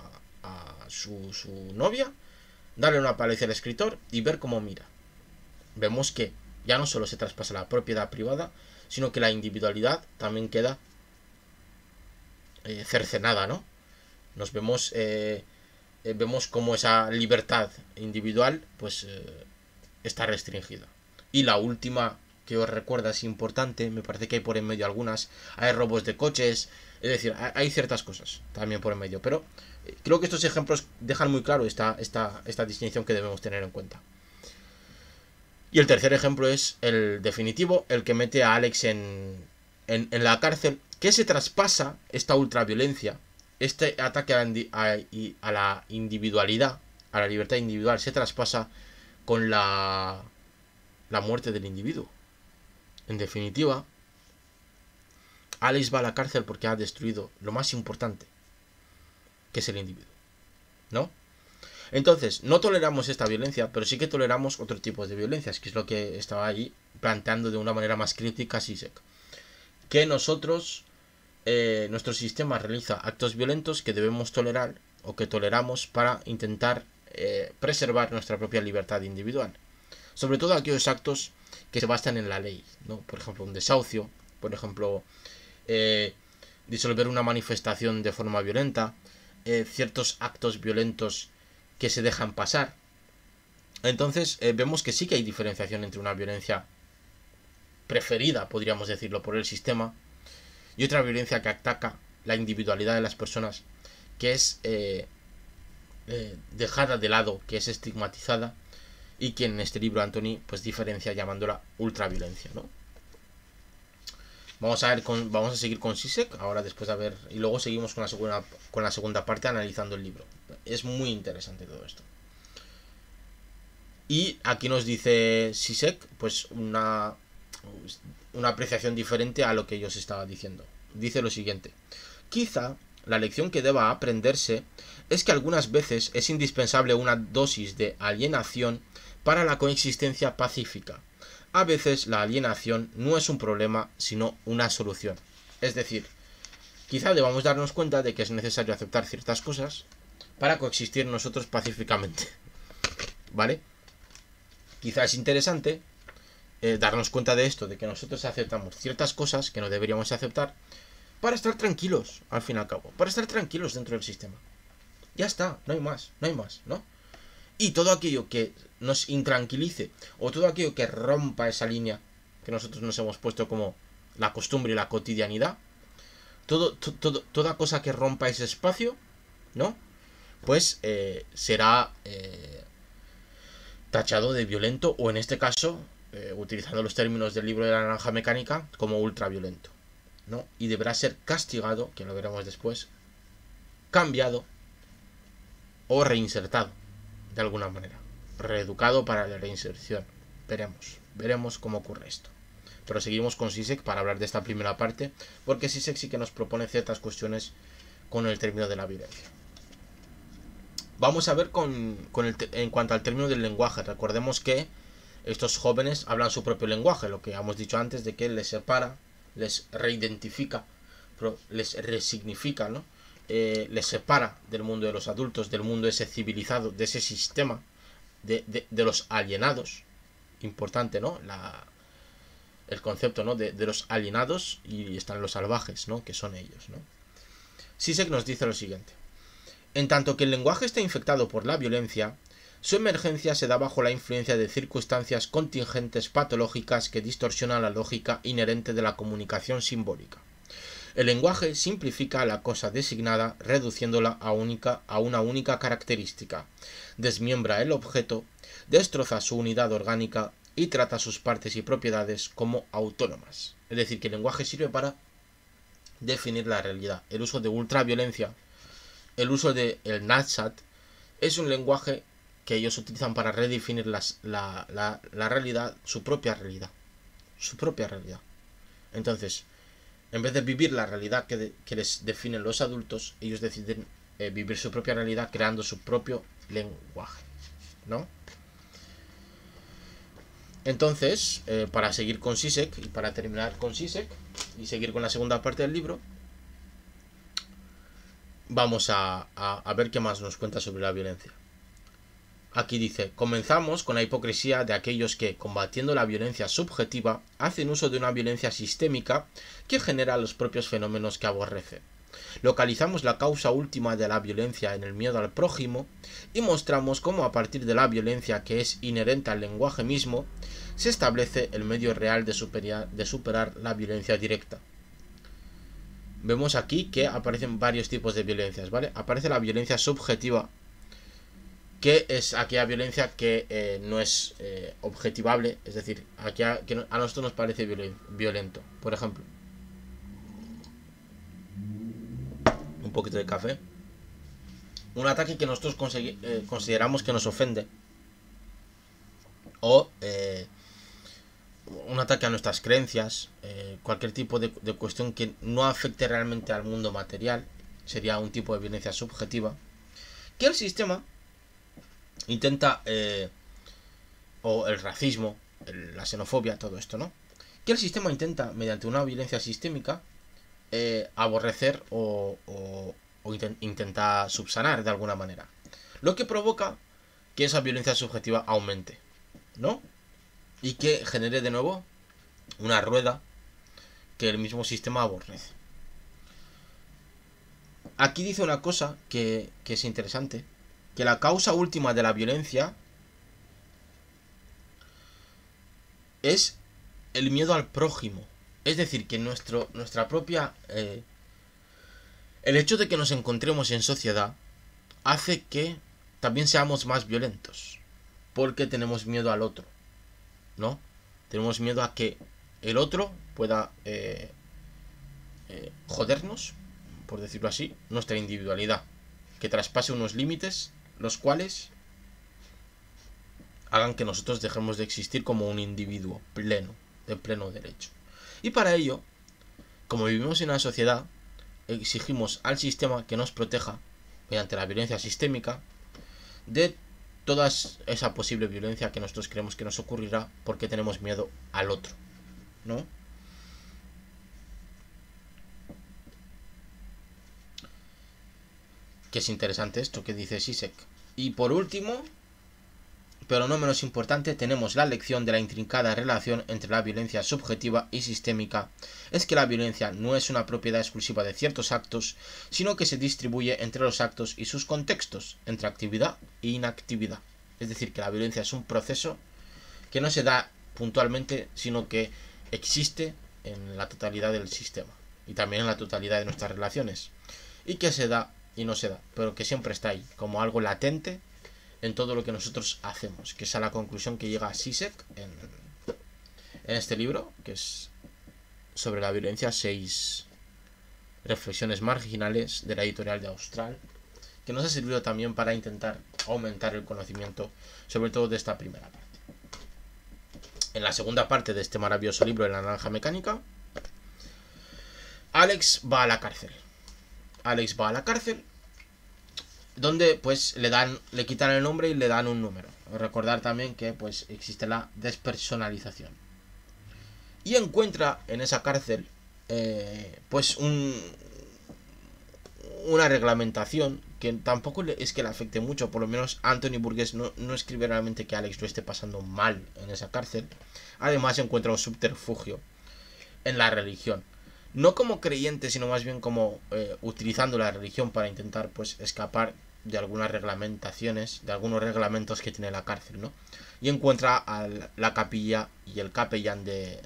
su novia, darle una paliza al escritor y ver cómo mira. Vemos que ya no solo se traspasa la propiedad privada, sino que la individualidad también queda cercenada, ¿no? Nos vemos vemos cómo esa libertad individual pues está restringida. Y la última que os recuerda es importante, me parece que hay por en medio algunas, hay robos de coches, es decir, hay ciertas cosas también por en medio, pero creo que estos ejemplos dejan muy claro esta distinción que debemos tener en cuenta. Y el tercer ejemplo es el definitivo, el que mete a Alex en la cárcel, que se traspasa esta ultraviolencia, este ataque a la individualidad, a la libertad individual, se traspasa con la muerte del individuo. En definitiva, Alex va a la cárcel porque ha destruido lo más importante, que es el individuo, ¿no? Entonces, no toleramos esta violencia, pero sí que toleramos otro tipo de violencias, que es lo que estaba ahí planteando de una manera más crítica Zizek. Que nosotros, nuestro sistema realiza actos violentos que debemos tolerar o que toleramos para intentar preservar nuestra propia libertad individual. Sobre todo aquellos actos que se basan en la ley, ¿no? Por ejemplo, un desahucio, por ejemplo, disolver una manifestación de forma violenta, ciertos actos violentos que se dejan pasar. Entonces vemos que sí que hay diferenciación entre una violencia preferida, podríamos decirlo, por el sistema y otra violencia que ataca la individualidad de las personas, que es dejada de lado, que es estigmatizada y que en este libro Anthony pues diferencia llamándola ultraviolencia, ¿no? Vamos a seguir con Zizek ahora después de ver, y luego seguimos con la segunda parte analizando el libro. Es muy interesante todo esto. Y aquí nos dice Zizek pues una apreciación diferente a lo que yo os estaba diciendo. Dice lo siguiente: quizá la lección que deba aprenderse es que algunas veces es indispensable una dosis de alienación para la coexistencia pacífica. A veces la alienación no es un problema, sino una solución. Es decir, quizá debamos darnos cuenta de que es necesario aceptar ciertas cosas para coexistir nosotros pacíficamente. ¿Vale? Quizá es interesante darnos cuenta de esto, de que nosotros aceptamos ciertas cosas que no deberíamos aceptar para estar tranquilos, al fin y al cabo. Para estar tranquilos dentro del sistema. Ya está, no hay más, ¿no? Y todo aquello que nos intranquilice o todo aquello que rompa esa línea que nosotros nos hemos puesto como la costumbre y la cotidianidad, toda cosa que rompa ese espacio, ¿no? Pues será tachado de violento, o en este caso, utilizando los términos del libro de la naranja mecánica, como ultraviolento, ¿no? Y deberá ser castigado, que lo veremos después, cambiado o reinsertado de alguna manera, reeducado para la reinserción. Veremos cómo ocurre esto. Pero seguimos con Zizek para hablar de esta primera parte, porque Zizek sí que nos propone ciertas cuestiones con el término de la violencia. Vamos a ver en cuanto al término del lenguaje. Recordemos que estos jóvenes hablan su propio lenguaje, lo que hemos dicho antes de que les separa, les reidentifica, les resignifica, ¿no? Les separa del mundo de los adultos, del mundo ese civilizado, de ese sistema, de los alienados. Importante, ¿no? El concepto, ¿no? de los alienados, y están los salvajes, ¿no? Que son ellos, ¿no? Zizek nos dice lo siguiente: en tanto que el lenguaje está infectado por la violencia, su emergencia se da bajo la influencia de circunstancias contingentes patológicas que distorsionan la lógica inherente de la comunicación simbólica. El lenguaje simplifica la cosa designada, reduciéndola a una única característica, desmiembra el objeto, destroza su unidad orgánica y trata sus partes y propiedades como autónomas. Es decir, que el lenguaje sirve para definir la realidad. El uso de ultraviolencia, el uso del Nadsat, es un lenguaje que ellos utilizan para redefinir la realidad, su propia realidad. Entonces, en vez de vivir la realidad que les definen los adultos, ellos deciden vivir su propia realidad creando su propio lenguaje, ¿no? Entonces, para seguir con Zizek y para terminar con Zizek y seguir con la segunda parte del libro, vamos a ver qué más nos cuenta sobre la violencia. Aquí dice, comenzamos con la hipocresía de aquellos que, combatiendo la violencia subjetiva, hacen uso de una violencia sistémica que genera los propios fenómenos que aborrece. Localizamos la causa última de la violencia en el miedo al prójimo y mostramos cómo a partir de la violencia que es inherente al lenguaje mismo, se establece el medio real de superar la violencia directa. Vemos aquí que aparecen varios tipos de violencias, ¿vale? Aparece la violencia subjetiva, que es aquella violencia que no es objetivable, es decir, que a nosotros nos parece violento. Por ejemplo, un poquito de café. Un ataque que nosotros consideramos que nos ofende. O un ataque a nuestras creencias. Cualquier tipo de cuestión que no afecte realmente al mundo material. Sería un tipo de violencia subjetiva. Que el sistema intenta, o el racismo, la xenofobia, todo esto, ¿no? Que el sistema intenta, mediante una violencia sistémica, aborrecer o intenta subsanar de alguna manera. Lo que provoca que esa violencia subjetiva aumente, ¿no? Y que genere de nuevo una rueda que el mismo sistema aborrece. Aquí dice una cosa que es interesante, que la causa última de la violencia es el miedo al prójimo. Es decir, que nuestra propia... el hecho de que nos encontremos en sociedad hace que también seamos más violentos. Porque tenemos miedo al otro, ¿no? Tenemos miedo a que el otro pueda jodernos, por decirlo así, nuestra individualidad. Que traspase unos límites, los cuales hagan que nosotros dejemos de existir como un individuo pleno, de pleno derecho. Y para ello, como vivimos en una sociedad, exigimos al sistema que nos proteja, mediante la violencia sistémica, de toda esa posible violencia que nosotros creemos que nos ocurrirá porque tenemos miedo al otro, ¿no? Que es interesante esto que dice Zizek. Y por último, pero no menos importante, tenemos la lección de la intrincada relación entre la violencia subjetiva y sistémica. Es que la violencia no es una propiedad exclusiva de ciertos actos, sino que se distribuye entre los actos y sus contextos, entre actividad e inactividad. Es decir, que la violencia es un proceso que no se da puntualmente, sino que existe en la totalidad del sistema y también en la totalidad de nuestras relaciones. Y que se da y no se da, pero que siempre está ahí, como algo latente en todo lo que nosotros hacemos, que es a la conclusión que llega Zizek en este libro, que es sobre la violencia, 6 reflexiones marginales de la editorial de Austral, que nos ha servido también para intentar aumentar el conocimiento, sobre todo de esta primera parte. En la segunda parte de este maravilloso libro de la naranja mecánica, Alex va a la cárcel. Alex va a la cárcel, donde pues le quitan el nombre y le dan un número. Recordar también que pues existe la despersonalización. Y encuentra en esa cárcel pues una reglamentación que tampoco es que le afecte mucho. Por lo menos Anthony Burgess no escribe realmente que Alex lo esté pasando mal en esa cárcel. Además encuentra un subterfugio en la religión. No como creyente, sino más bien como utilizando la religión para intentar pues escapar de algunas reglamentaciones, de algunos reglamentos que tiene la cárcel, ¿no? Y encuentra a la capilla y el capellán de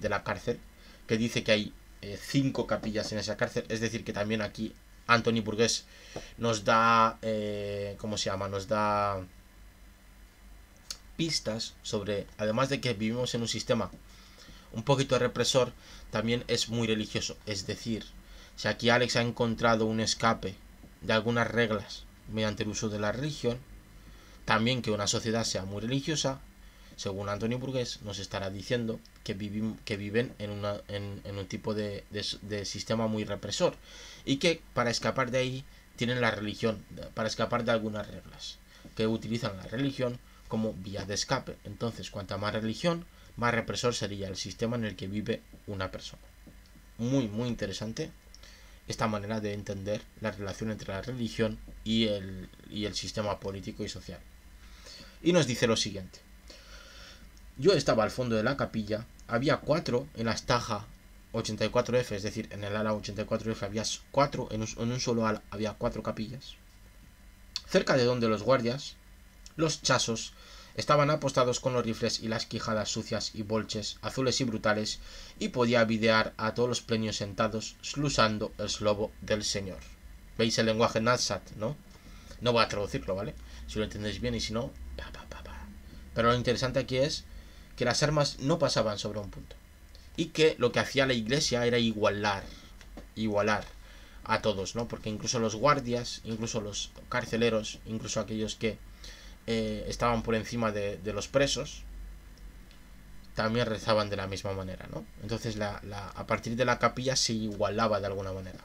la cárcel, que dice que hay 5 capillas en esa cárcel. Es decir, que también aquí Anthony Burgess nos da, ¿cómo se llama? Nos da pistas sobre, además de que vivimos en un sistema un poquito represor, también es muy religioso. Es decir, si aquí Alex ha encontrado un escape de algunas reglas mediante el uso de la religión, también que una sociedad sea muy religiosa, según Anthony Burgess, nos estará diciendo que viven en un tipo de sistema muy represor y que para escapar de ahí tienen la religión, para escapar de algunas reglas, que utilizan la religión como vía de escape. Entonces, cuanta más religión, más represor sería el sistema en el que vive una persona. Muy, muy interesante esta manera de entender la relación entre la religión y el sistema político y social. Y nos dice lo siguiente. Yo estaba al fondo de la capilla, había 4 en la estaja 84F, es decir, en el ala 84F había 4, en un solo ala había 4 capillas. Cerca de donde los guardias, los chasos, estaban apostados con los rifles y las quijadas sucias y bolches azules y brutales, y podía videar a todos los plenios sentados, slusando el slobo del Señor. ¿Veis el lenguaje Nadsat, no? No voy a traducirlo, ¿vale? Si lo entendéis bien, y si no, Pero lo interesante aquí es que las armas no pasaban sobre un punto. Y que lo que hacía la iglesia era igualar a todos, ¿no? Porque incluso los guardias, incluso los carceleros, incluso aquellos que estaban por encima de los presos, también rezaban de la misma manera, ¿no? Entonces a partir de la capilla se igualaba de alguna manera.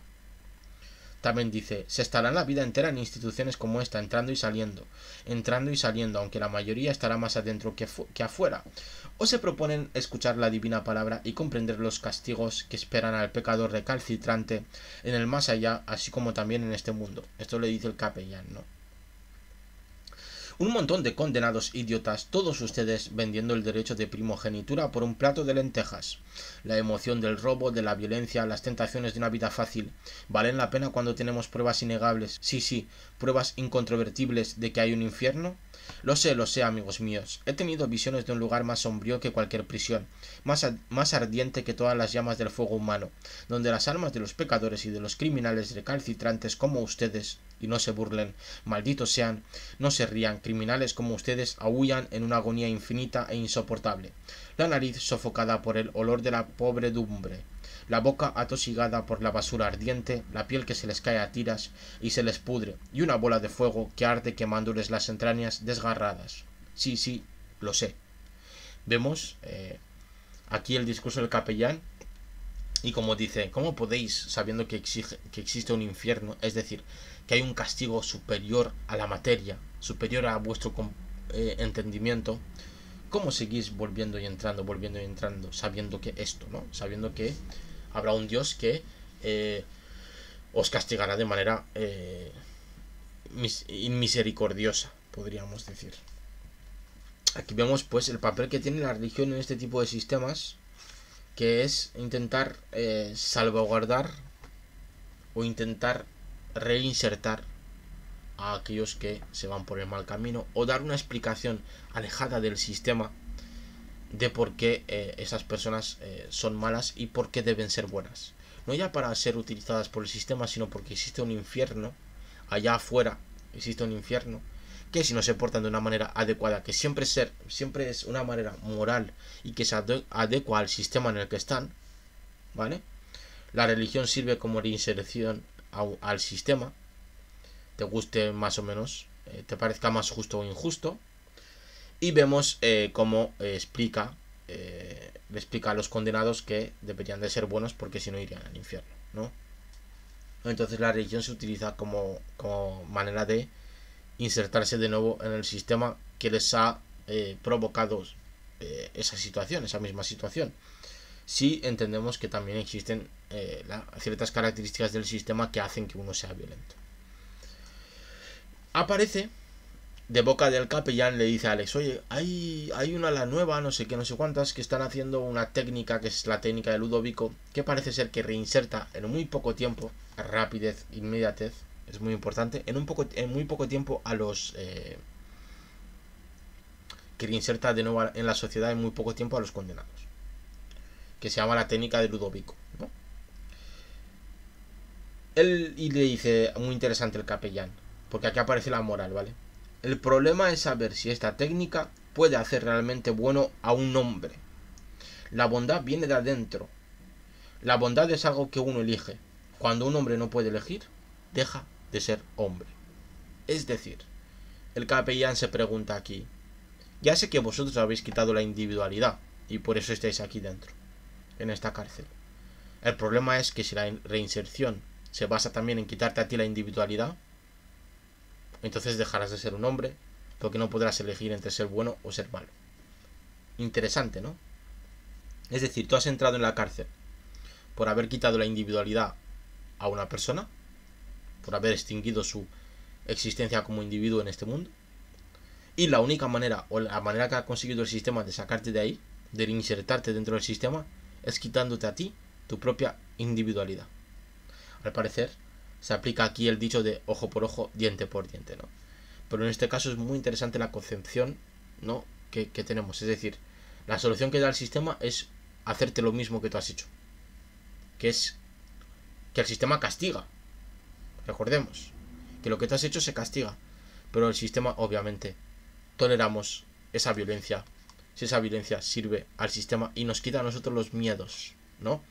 También dice, se estarán la vida entera en instituciones como esta, entrando y saliendo, aunque la mayoría estará más adentro que afuera. O se proponen escuchar la divina palabra y comprender los castigos que esperan al pecador recalcitrante en el más allá, así como también en este mundo. Esto le dice el capellán, ¿no? Un montón de condenados idiotas, todos ustedes vendiendo el derecho de primogenitura por un plato de lentejas. La emoción del robo, de la violencia, las tentaciones de una vida fácil, ¿valen la pena cuando tenemos pruebas innegables? Sí, pruebas incontrovertibles de que hay un infierno. Lo sé, amigos míos. He tenido visiones de un lugar más sombrío que cualquier prisión, más ardiente que todas las llamas del fuego humano, donde las almas de los pecadores y de los criminales recalcitrantes como ustedes, y no se burlen, malditos sean, no se rían, criminales como ustedes aúllan en una agonía infinita e insoportable, la nariz sofocada por el olor de la podredumbre, la boca atosigada por la basura ardiente, la piel que se les cae a tiras y se les pudre, y una bola de fuego que arde quemándoles las entrañas desgarradas. Sí, lo sé. Vemos aquí el discurso del capellán, y como dice, ¿cómo podéis, sabiendo que existe un infierno, es decir, que hay un castigo superior a la materia, superior a vuestro entendimiento, cómo seguís volviendo y entrando, sabiendo que esto, ¿no? Sabiendo que habrá un Dios que os castigará de manera inmisericordiosa, podríamos decir. Aquí vemos pues el papel que tiene la religión en este tipo de sistemas, que es intentar salvaguardar o intentar reinsertar a aquellos que se van por el mal camino, o dar una explicación alejada del sistema de por qué esas personas son malas y por qué deben ser buenas. No ya para ser utilizadas por el sistema, sino porque existe un infierno allá afuera, existe un infierno que si no se portan de una manera adecuada, que siempre es una manera moral y que se adecua al sistema en el que están, ¿vale? La religión sirve como reinserción al sistema, te guste más o menos, te parezca más justo o injusto. Y vemos cómo le explica a los condenados que deberían de ser buenos porque si no irían al infierno, ¿no? Entonces la religión se utiliza como manera de insertarse de nuevo en el sistema que les ha provocado esa misma situación. Si entendemos que también existen ciertas características del sistema que hacen que uno sea violento. Aparece de boca del capellán, le dice a Alex, oye, hay una ala nueva, no sé qué, no sé cuántas, que están haciendo una técnica que es la técnica de Ludovico, que parece ser que reinserta en muy poco tiempo, rapidez, inmediatez, es muy importante, en muy poco tiempo a los que reinserta de nuevo en la sociedad en muy poco tiempo a los condenados, que se llama la técnica de Ludovico, ¿no? Y le dice, muy interesante el capellán, porque aquí aparece la moral, ¿vale? El problema es saber si esta técnica puede hacer realmente bueno a un hombre. La bondad viene de adentro. La bondad es algo que uno elige. Cuando un hombre no puede elegir, deja de ser hombre. Es decir, el capellán se pregunta aquí, ya sé que vosotros habéis quitado la individualidad y por eso estáis aquí dentro, en esta cárcel. El problema es que si la reinserción se basa también en quitarte a ti la individualidad, entonces dejarás de ser un hombre, porque no podrás elegir entre ser bueno o ser malo. Interesante, ¿no? Es decir, tú has entrado en la cárcel por haber quitado la individualidad a una persona por haber extinguido su existencia como individuo en este mundo. Y la única manera, o la manera que ha conseguido el sistema de sacarte de ahí, de insertarte dentro del sistema, es quitándote a ti tu propia individualidad. Al parecer, se aplica aquí el dicho de ojo por ojo, diente por diente, ¿no? Pero en este caso es muy interesante la concepción, ¿no? que tenemos. Es decir, la solución que da el sistema es hacerte lo mismo que tú has hecho. Que es que el sistema castiga. Recordemos que lo que tú has hecho se castiga. Pero el sistema, obviamente, toleramos esa violencia. Si esa violencia sirve al sistema y nos quita a nosotros los miedos, ¿no?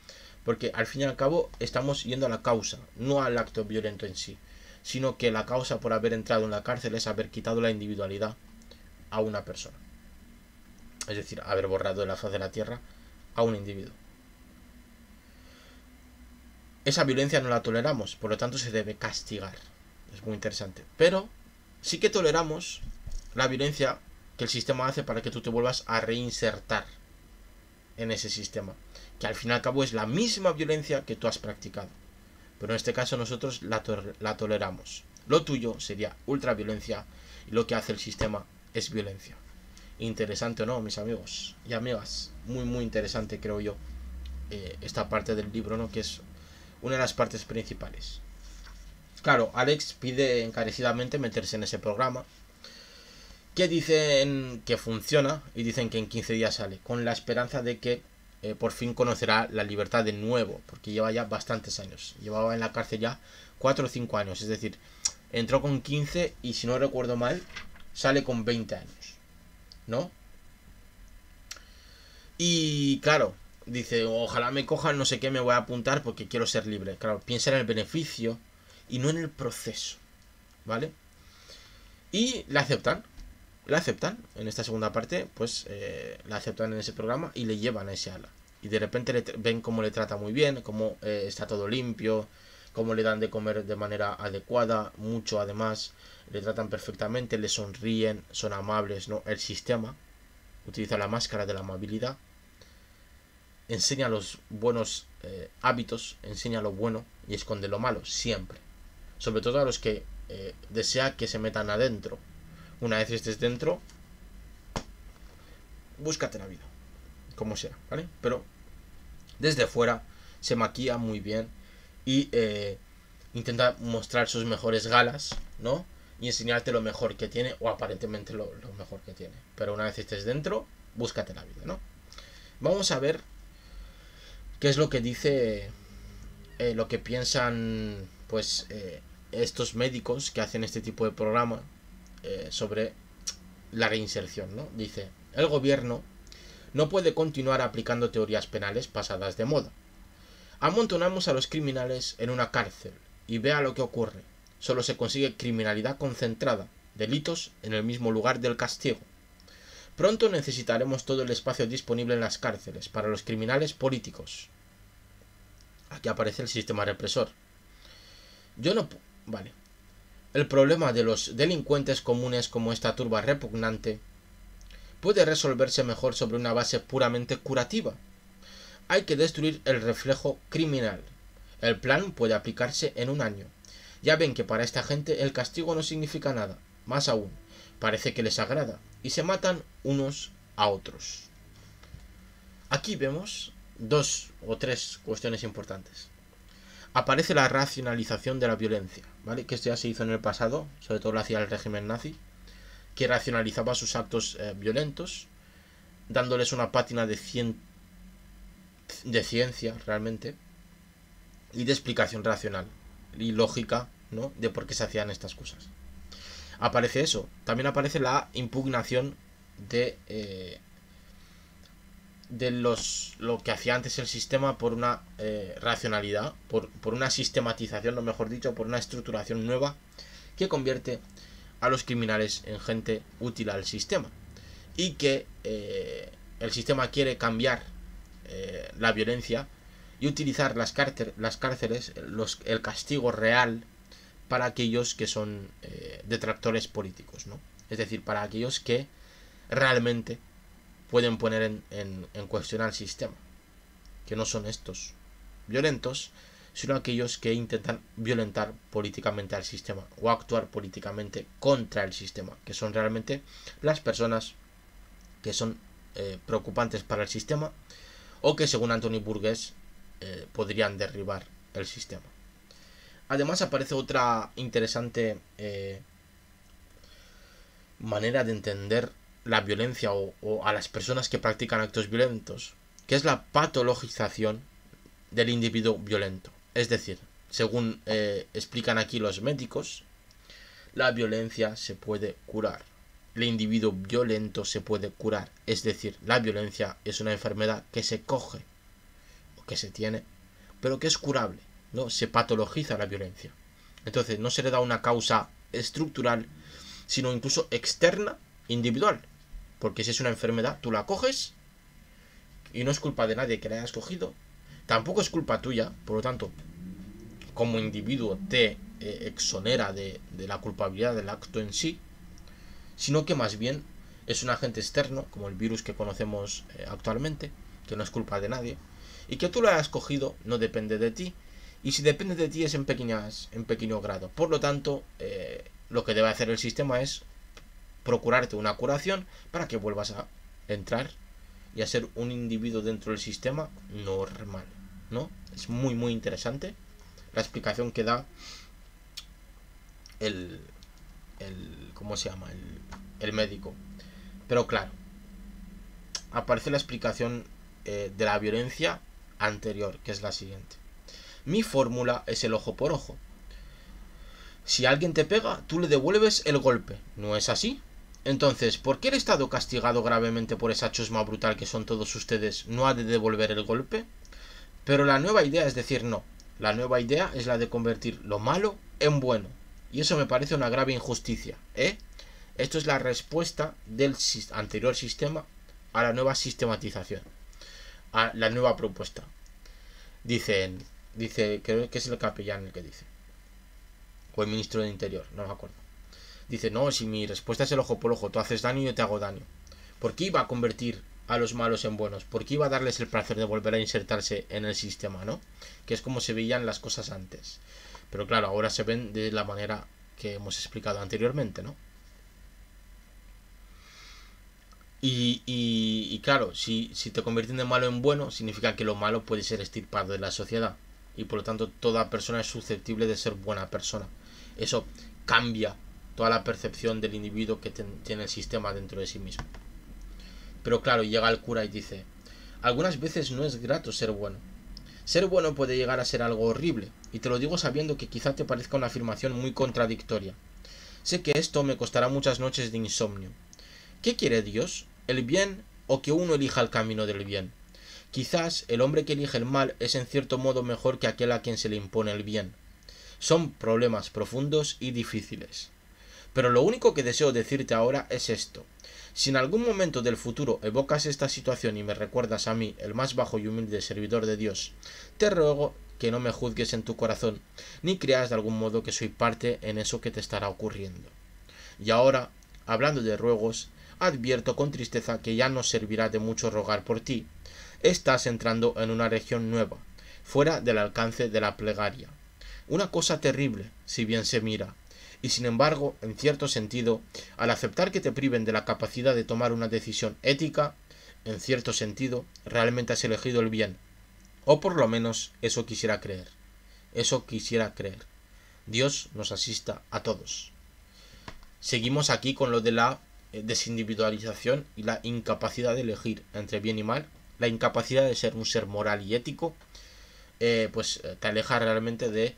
Porque al fin y al cabo estamos yendo a la causa, no al acto violento en sí, sino que la causa por haber entrado en la cárcel es haber quitado la individualidad a una persona. Es decir, haber borrado de la faz de la tierra a un individuo. Esa violencia no la toleramos, por lo tanto se debe castigar. Es muy interesante. Pero sí que toleramos la violencia que el sistema hace para que tú te vuelvas a reinsertar en ese sistema, que al fin y al cabo es la misma violencia que tú has practicado, pero en este caso nosotros la toleramos. Lo tuyo sería ultraviolencia y lo que hace el sistema es violencia. Interesante, ¿no, mis amigos y amigas? Muy muy interesante, creo yo, esta parte del libro, ¿no? Que es una de las partes principales. Claro, Alex pide encarecidamente meterse en ese programa, que dicen que funciona y dicen que en 15 días sale, con la esperanza de que por fin conocerá la libertad de nuevo, porque lleva ya bastantes años. Llevaba en la cárcel ya 4 o 5 años, es decir, entró con 15 y si no recuerdo mal, sale con 20 años, ¿no? Y claro, dice, ojalá me cojan, no sé qué, me voy a apuntar porque quiero ser libre. Claro, piensa en el beneficio y no en el proceso, ¿vale? Y la aceptan en esta segunda parte, pues la aceptan en ese programa y le llevan a ese ala. Y de repente ven cómo le trata muy bien, cómo está todo limpio, cómo le dan de comer de manera adecuada, mucho además, le tratan perfectamente, le sonríen, son amables, ¿no? El sistema utiliza la máscara de la amabilidad, enseña los buenos hábitos, enseña lo bueno y esconde lo malo, siempre. Sobre todo a los que desea que se metan adentro. Una vez estés dentro, búscate la vida, como sea, ¿vale? Pero desde fuera se maquilla muy bien y intenta mostrar sus mejores galas, ¿no? Y enseñarte lo mejor que tiene, o aparentemente lo mejor que tiene. Pero una vez estés dentro, búscate la vida, ¿no? Vamos a ver qué es lo que dice, lo que piensan, pues, estos médicos que hacen este tipo de programa sobre la reinserción, ¿no? Dice, el gobierno no puede continuar aplicando teorías penales pasadas de moda. Amontonamos a los criminales en una cárcel y vea lo que ocurre. Solo se consigue criminalidad concentrada, delitos en el mismo lugar del castigo. Pronto necesitaremos todo el espacio disponible en las cárceles para los criminales políticos. Aquí aparece el sistema represor. Vale. El problema de los delincuentes comunes como esta turba repugnante puede resolverse mejor sobre una base puramente curativa. Hay que destruir el reflejo criminal. El plan puede aplicarse en un año. Ya ven que para esta gente el castigo no significa nada. Más aún, parece que les agrada y se matan unos a otros. Aquí vemos 2 o 3 cuestiones importantes. Aparece la racionalización de la violencia, ¿vale? Que esto ya se hizo en el pasado, sobre todo lo hacía el régimen nazi, que racionalizaba sus actos violentos, dándoles una pátina de ciencia realmente y de explicación racional y lógica, ¿no? De por qué se hacían estas cosas. Aparece eso. También aparece la impugnación de lo que hacía antes el sistema por una racionalidad, por una sistematización, o mejor dicho, por una estructuración nueva que convierte a los criminales en gente útil al sistema, y que el sistema quiere cambiar la violencia y utilizar las cárceles, el castigo real para aquellos que son detractores políticos, ¿no? Es decir, para aquellos que realmente pueden poner en cuestión al sistema, que no son estos violentos, sino aquellos que intentan violentar políticamente al sistema o actuar políticamente contra el sistema, que son realmente las personas que son preocupantes para el sistema o que según Anthony Burgess podrían derribar el sistema. Además aparece otra interesante manera de entender la violencia o a las personas que practican actos violentos, que es la patologización del individuo violento. Es decir, según explican aquí los médicos, la violencia se puede curar. El individuo violento se puede curar. Es decir, la violencia es una enfermedad que se coge o que se tiene, pero que es curable, ¿no? Se patologiza la violencia. Entonces no se le da una causa estructural, sino incluso externa, individual. Porque si es una enfermedad, tú la coges y no es culpa de nadie que la hayas cogido. Tampoco es culpa tuya, por lo tanto, como individuo te exonera de la culpabilidad del acto en sí, sino que más bien es un agente externo, como el virus que conocemos actualmente, que no es culpa de nadie, y que tú lo hayas cogido no depende de ti, y si depende de ti es en pequeño grado. Por lo tanto, lo que debe hacer el sistema es procurarte una curación para que vuelvas a entrar y a ser un individuo dentro del sistema normal, ¿no? Es muy muy interesante la explicación que da el ¿cómo se llama? El médico. Pero claro, aparece la explicación de la violencia anterior, que es la siguiente. Mi fórmula es el ojo por ojo. Si alguien te pega, tú le devuelves el golpe. ¿No es así? Entonces, ¿por qué el Estado castigado gravemente por esa chusma brutal que son todos ustedes no ha de devolver el golpe? Pero la nueva idea es decir no. La nueva idea es la de convertir lo malo en bueno. Y eso me parece una grave injusticia, ¿eh? Esto es la respuesta del anterior sistema a la nueva sistematización, a la nueva propuesta. Dice, creo que es el capellán el que dice, o el ministro del Interior, no me acuerdo. Dice, no, si mi respuesta es el ojo por ojo, tú haces daño y yo te hago daño. ¿Por qué iba a convertir a los malos en buenos? ¿Por qué iba a darles el placer de volver a insertarse en el sistema, no? Que es como se veían las cosas antes. Pero claro, ahora se ven de la manera que hemos explicado anteriormente, ¿no? Y claro, si te convierten de malo en bueno, significa que lo malo puede ser extirpado de la sociedad. Y por lo tanto, toda persona es susceptible de ser buena persona. Eso cambia toda la percepción del individuo que tiene el sistema dentro de sí mismo. Pero claro, llega el cura y dice, algunas veces no es grato ser bueno. Ser bueno puede llegar a ser algo horrible, y te lo digo sabiendo que quizá te parezca una afirmación muy contradictoria. Sé que esto me costará muchas noches de insomnio. ¿Qué quiere Dios? ¿El bien o que uno elija el camino del bien? Quizás el hombre que elige el mal es en cierto modo mejor que aquel a quien se le impone el bien. Son problemas profundos y difíciles. Pero lo único que deseo decirte ahora es esto. Si en algún momento del futuro evocas esta situación y me recuerdas a mí, el más bajo y humilde servidor de Dios, te ruego que no me juzgues en tu corazón, ni creas de algún modo que soy parte en eso que te estará ocurriendo. Y ahora, hablando de ruegos, advierto con tristeza que ya no servirá de mucho rogar por ti. Estás entrando en una región nueva, fuera del alcance de la plegaria. Una cosa terrible, si bien se mira. Y sin embargo, en cierto sentido, al aceptar que te priven de la capacidad de tomar una decisión ética, en cierto sentido, realmente has elegido el bien. O por lo menos eso quisiera creer. Eso quisiera creer. Dios nos asista a todos. Seguimos aquí con lo de la desindividualización y la incapacidad de elegir entre bien y mal. La incapacidad de ser un ser moral y ético, pues te aleja realmente de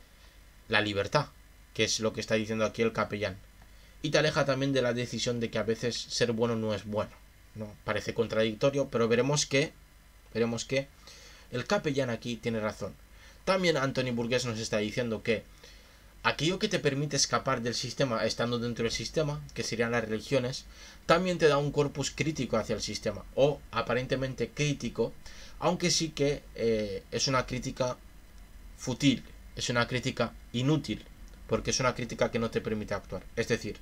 la libertad, que es lo que está diciendo aquí el capellán. Y te aleja también de la decisión de que a veces ser bueno no es bueno, ¿no? Parece contradictorio, pero veremos que el capellán aquí tiene razón. También Anthony Burgess nos está diciendo que aquello que te permite escapar del sistema estando dentro del sistema, que serían las religiones, también te da un corpus crítico hacia el sistema, o aparentemente crítico, aunque sí que es una crítica fútil, es una crítica inútil, porque es una crítica que no te permite actuar. Es decir,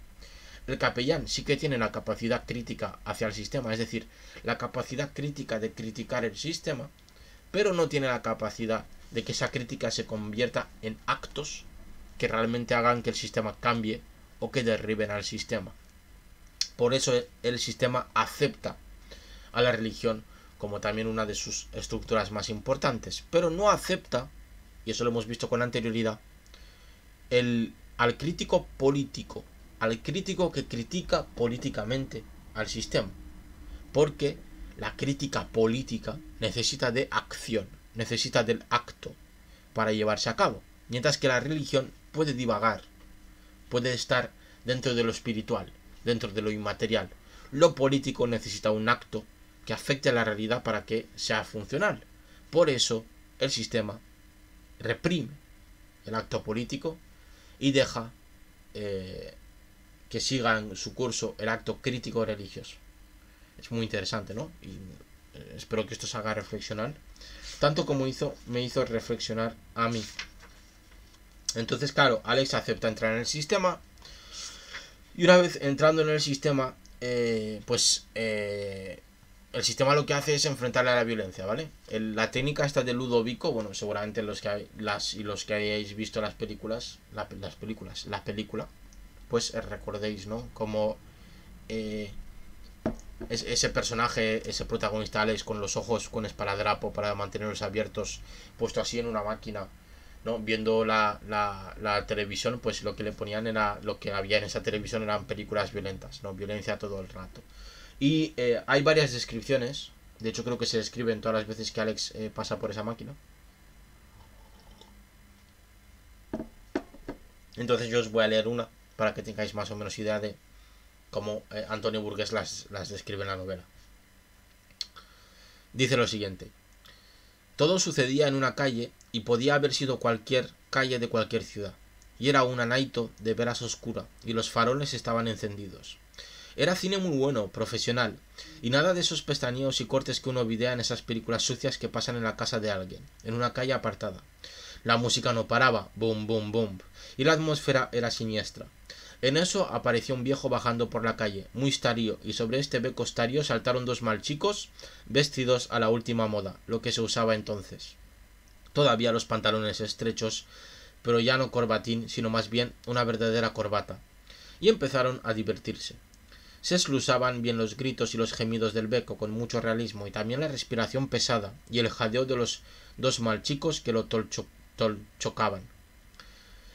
el capellán sí que tiene la capacidad crítica hacia el sistema, es decir, la capacidad crítica de criticar el sistema, pero no tiene la capacidad de que esa crítica se convierta en actos que realmente hagan que el sistema cambie o que derriben al sistema. Por eso el sistema acepta a la religión como también una de sus estructuras más importantes, pero no acepta, y eso lo hemos visto con anterioridad, al crítico político, al crítico que critica políticamente al sistema, porque la crítica política necesita de acción, necesita del acto para llevarse a cabo, mientras que la religión puede divagar, puede estar dentro de lo espiritual, dentro de lo inmaterial. Lo político necesita un acto que afecte a la realidad para que sea funcional. Por eso el sistema reprime el acto político y deja que siga en su curso el acto crítico religioso. Es muy interesante, ¿no? Y espero que esto os haga reflexionar, tanto como me hizo reflexionar a mí. Entonces, claro, Alex acepta entrar en el sistema, y una vez entrando en el sistema, el sistema lo que hace es enfrentarle a la violencia, ¿vale? La técnica esta de Ludovico, bueno, seguramente los que hayáis visto la película, pues recordéis, ¿no? Como ese personaje, ese protagonista Alex, con los ojos con esparadrapo para mantenerlos abiertos, puesto así en una máquina, ¿no? Viendo la televisión, pues lo que le ponían era, lo que había en esa televisión eran películas violentas, ¿no? Violencia todo el rato. Y hay varias descripciones. De hecho, creo que se describen todas las veces que Alex pasa por esa máquina. Entonces yo os voy a leer una para que tengáis más o menos idea de cómo Antonio Burgess las describe en la novela. Dice lo siguiente: todo sucedía en una calle, y podía haber sido cualquier calle de cualquier ciudad, y era una naito de veras oscura, y los faroles estaban encendidos. Era cine muy bueno, profesional, y nada de esos pestañeos y cortes que uno videa en esas películas sucias que pasan en la casa de alguien, en una calle apartada. La música no paraba, boom, boom, boom, y la atmósfera era siniestra. En eso apareció un viejo bajando por la calle, muy estarío, y sobre este beco estarío saltaron dos malchicos vestidos a la última moda, lo que se usaba entonces. Todavía los pantalones estrechos, pero ya no corbatín, sino más bien una verdadera corbata. Y empezaron a divertirse. Se eslusaban bien los gritos y los gemidos del beco con mucho realismo, y también la respiración pesada y el jadeo de los dos malchicos que lo chocaban.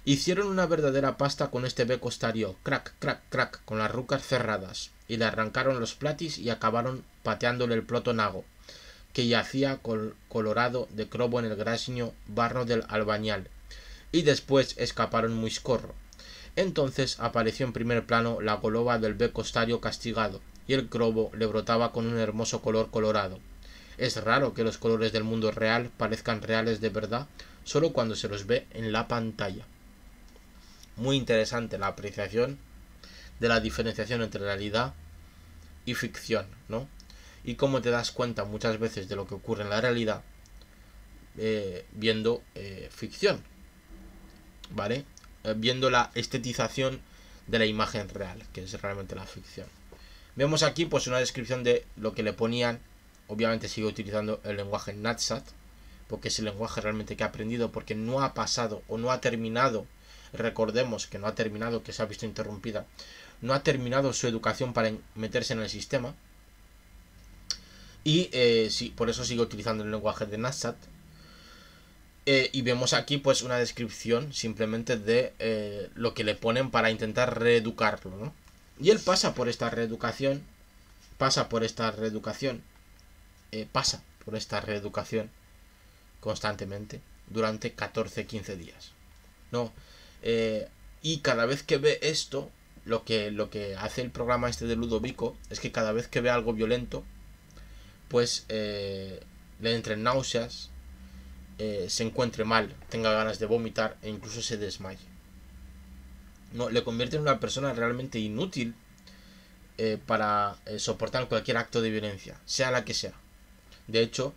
Hicieron una verdadera pasta con este beco estario, crack, crack, crack, con las rucas cerradas, y le arrancaron los platis y acabaron pateándole el ploto nago, que yacía colorado de crobo en el grasño barro del albañal, y después escaparon muy escorro. Entonces apareció en primer plano la goloba del beco estario castigado, y el crobo le brotaba con un hermoso color colorado. Es raro que los colores del mundo real parezcan reales de verdad solo cuando se los ve en la pantalla. Muy interesante la apreciación de la diferenciación entre realidad y ficción, ¿no? Y cómo te das cuenta muchas veces de lo que ocurre en la realidad viendo ficción, ¿vale? Viendo la estetización de la imagen real, que es realmente la ficción. Vemos aquí pues una descripción de lo que le ponían. Obviamente sigue utilizando el lenguaje Nadsat, porque es el lenguaje realmente que ha aprendido, porque no ha pasado o no ha terminado, recordemos que no ha terminado, que se ha visto interrumpida, no ha terminado su educación para meterse en el sistema, y sí, por eso sigue utilizando el lenguaje de Nadsat. Y vemos aquí pues una descripción simplemente de lo que le ponen para intentar reeducarlo, ¿no? Y él pasa por esta reeducación constantemente durante 14-15 días, ¿no? Y cada vez que ve esto, lo que hace el programa este de Ludovico es que cada vez que ve algo violento, pues le entren náuseas, se encuentre mal, tenga ganas de vomitar e incluso se desmaye. No, le convierte en una persona realmente inútil para soportar cualquier acto de violencia, sea la que sea. De hecho,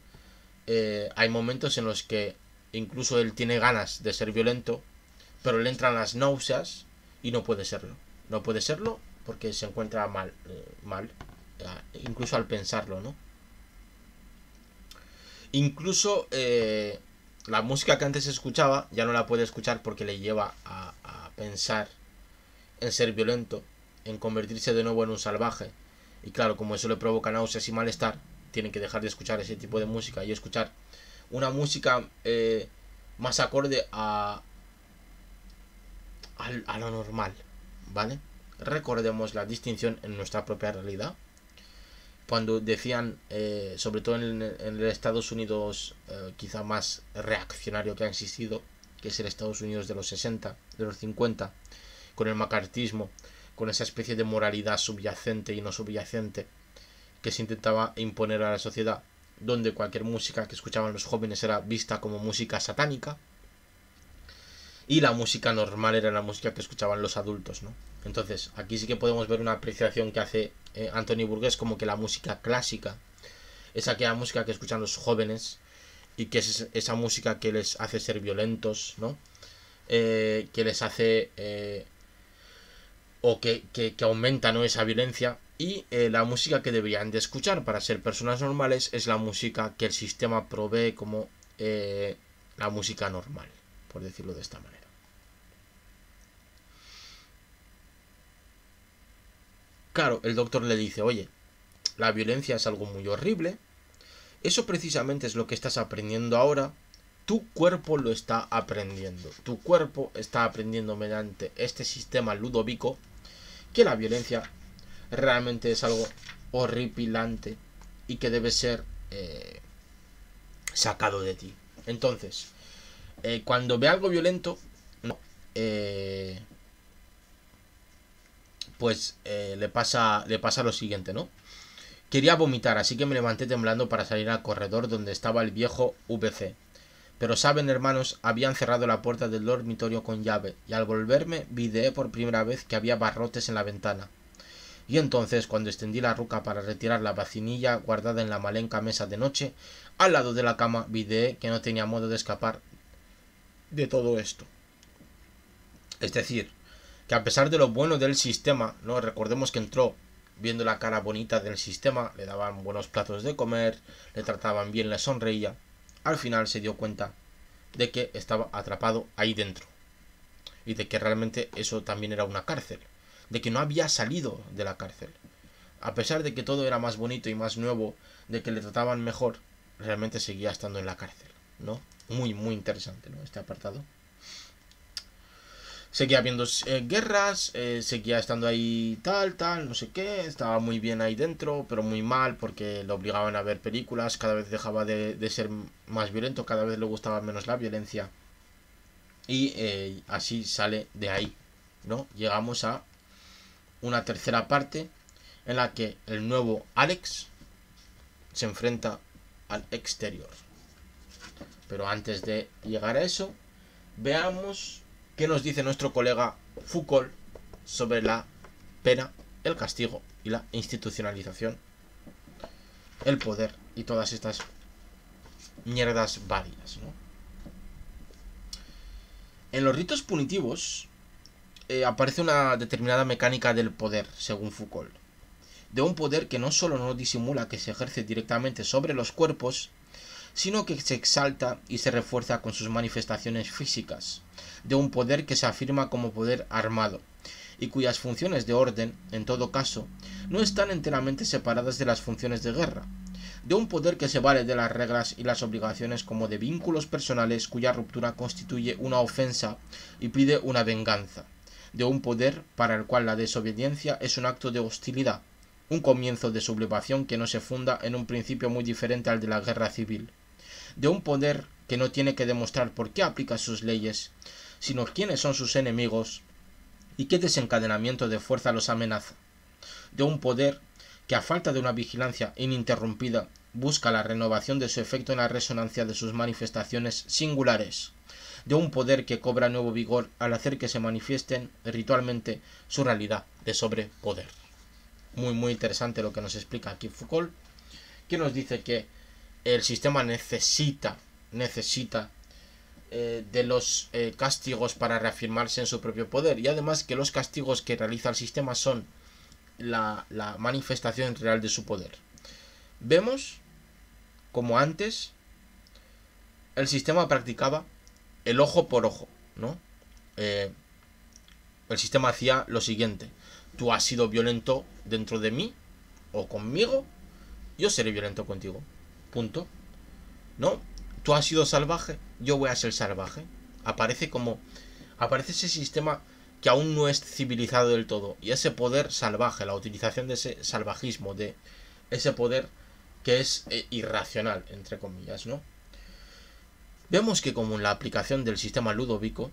hay momentos en los que incluso él tiene ganas de ser violento, pero le entran las náuseas y no puede serlo. No puede serlo porque se encuentra mal, incluso al pensarlo, ¿no? Incluso la música que antes escuchaba ya no la puede escuchar porque le lleva a pensar en ser violento, en convertirse de nuevo en un salvaje. Y claro, como eso le provoca náuseas y malestar, tienen que dejar de escuchar ese tipo de música y escuchar una música más acorde a lo normal, ¿vale? Recordemos la distinción en nuestra propia realidad. Cuando decían, sobre todo en el Estados Unidos quizá más reaccionario que ha existido, que es el Estados Unidos de los 60, de los 50, con el macartismo, con esa especie de moralidad subyacente y no subyacente que se intentaba imponer a la sociedad, donde cualquier música que escuchaban los jóvenes era vista como música satánica y la música normal era la música que escuchaban los adultos, ¿no? Entonces, aquí sí que podemos ver una apreciación que hace Anthony Burgess, como que la música clásica es aquella música que escuchan los jóvenes y que es esa música que les hace ser violentos, ¿no? Que les hace o que aumenta, ¿no?, esa violencia. Y la música que deberían de escuchar para ser personas normales es la música que el sistema provee como la música normal, por decirlo de esta manera. Claro, el doctor le dice, oye, la violencia es algo muy horrible, eso precisamente es lo que estás aprendiendo ahora, tu cuerpo lo está aprendiendo, tu cuerpo está aprendiendo mediante este sistema ludovico que la violencia realmente es algo horripilante y que debe ser sacado de ti. Entonces, cuando ve algo violento, no, pues le pasa lo siguiente, ¿no? Quería vomitar, así que me levanté temblando para salir al corredor donde estaba el viejo VC. Pero saben, hermanos, habían cerrado la puerta del dormitorio con llave, y al volverme videé por primera vez que había barrotes en la ventana. Y entonces, cuando extendí la ruca para retirar la vacinilla guardada en la malenca mesa de noche, al lado de la cama, videé que no tenía modo de escapar de todo esto. Es decir, que a pesar de lo bueno del sistema, ¿no? Recordemos que entró viendo la cara bonita del sistema, le daban buenos platos de comer, le trataban bien, le sonreía. Al final se dio cuenta de que estaba atrapado ahí dentro y de que realmente eso también era una cárcel, de que no había salido de la cárcel. A pesar de que todo era más bonito y más nuevo, de que le trataban mejor, realmente seguía estando en la cárcel, ¿no? Muy, muy interesante, ¿no?, este apartado. Seguía habiendo guerras, seguía estando ahí tal, no sé qué, estaba muy bien ahí dentro, pero muy mal porque le obligaban a ver películas, cada vez dejaba de ser más violento, cada vez le gustaba menos la violencia y así sale de ahí, ¿no? Llegamos a una tercera parte en la que el nuevo Alex se enfrenta al exterior. Pero antes de llegar a eso, veamos qué nos dice nuestro colega Foucault sobre la pena, el castigo y la institucionalización, el poder y todas estas mierdas varias, ¿no? En los ritos punitivos aparece una determinada mecánica del poder, según Foucault. De un poder que no solo no disimula que se ejerce directamente sobre los cuerpos, sino que se exalta y se refuerza con sus manifestaciones físicas, de un poder que se afirma como poder armado, y cuyas funciones de orden, en todo caso, no están enteramente separadas de las funciones de guerra, de un poder que se vale de las reglas y las obligaciones como de vínculos personales cuya ruptura constituye una ofensa y pide una venganza, de un poder para el cual la desobediencia es un acto de hostilidad, un comienzo de sublevación que no se funda en un principio muy diferente al de la guerra civil, de un poder que no tiene que demostrar por qué aplica sus leyes, sino quiénes son sus enemigos y qué desencadenamiento de fuerza los amenaza, de un poder que a falta de una vigilancia ininterrumpida busca la renovación de su efecto en la resonancia de sus manifestaciones singulares, de un poder que cobra nuevo vigor al hacer que se manifiesten ritualmente su realidad de sobrepoder. Muy, muy interesante lo que nos explica aquí Foucault, que nos dice que el sistema necesita de los castigos para reafirmarse en su propio poder, y además que los castigos que realiza el sistema son la manifestación real de su poder. Vemos como antes el sistema practicaba el ojo por ojo, ¿no? El sistema hacía lo siguiente: tú has sido violento dentro de mí o conmigo, yo seré violento contigo. Punto. ¿No? Tú has sido salvaje, yo voy a ser salvaje. Aparece ese sistema que aún no es civilizado del todo. Y ese poder salvaje, la utilización de ese salvajismo, de ese poder que es irracional, entre comillas, ¿no? Vemos que como en la aplicación del sistema Ludovico,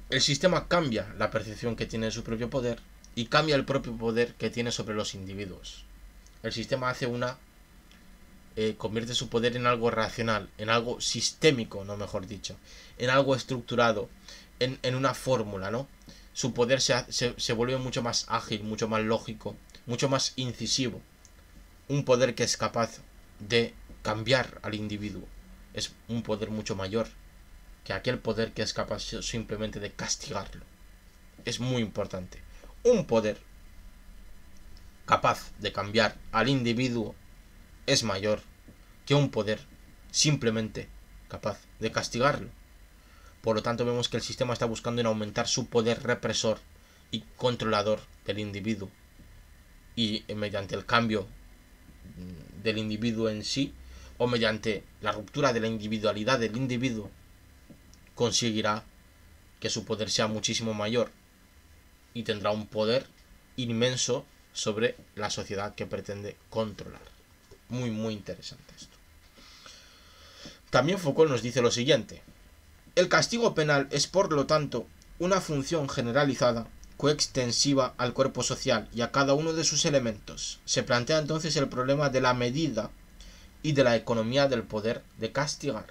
el sistema cambia la percepción que tiene de su propio poder y cambia el propio poder que tiene sobre los individuos. El sistema hace convierte su poder en algo racional, en algo sistémico, no mejor dicho, en algo estructurado, en una fórmula, ¿no? Su poder se vuelve mucho más ágil, mucho más lógico, mucho más incisivo. Un poder que es capaz de cambiar al individuo. Es un poder mucho mayor que aquel poder que es capaz simplemente de castigarlo. Es muy importante. Un poder capaz de cambiar al individuo es mayor que un poder simplemente capaz de castigarlo. Por lo tanto, vemos que el sistema está buscando en aumentar su poder represor y controlador del individuo. Y mediante el cambio del individuo en sí, o mediante la ruptura de la individualidad del individuo, conseguirá que su poder sea muchísimo mayor y tendrá un poder inmenso sobre la sociedad que pretende controlar. Muy, muy interesante esto. También Foucault nos dice lo siguiente: el castigo penal es, por lo tanto, una función generalizada, coextensiva al cuerpo social y a cada uno de sus elementos. Se plantea entonces el problema de la medida y de la economía del poder de castigar.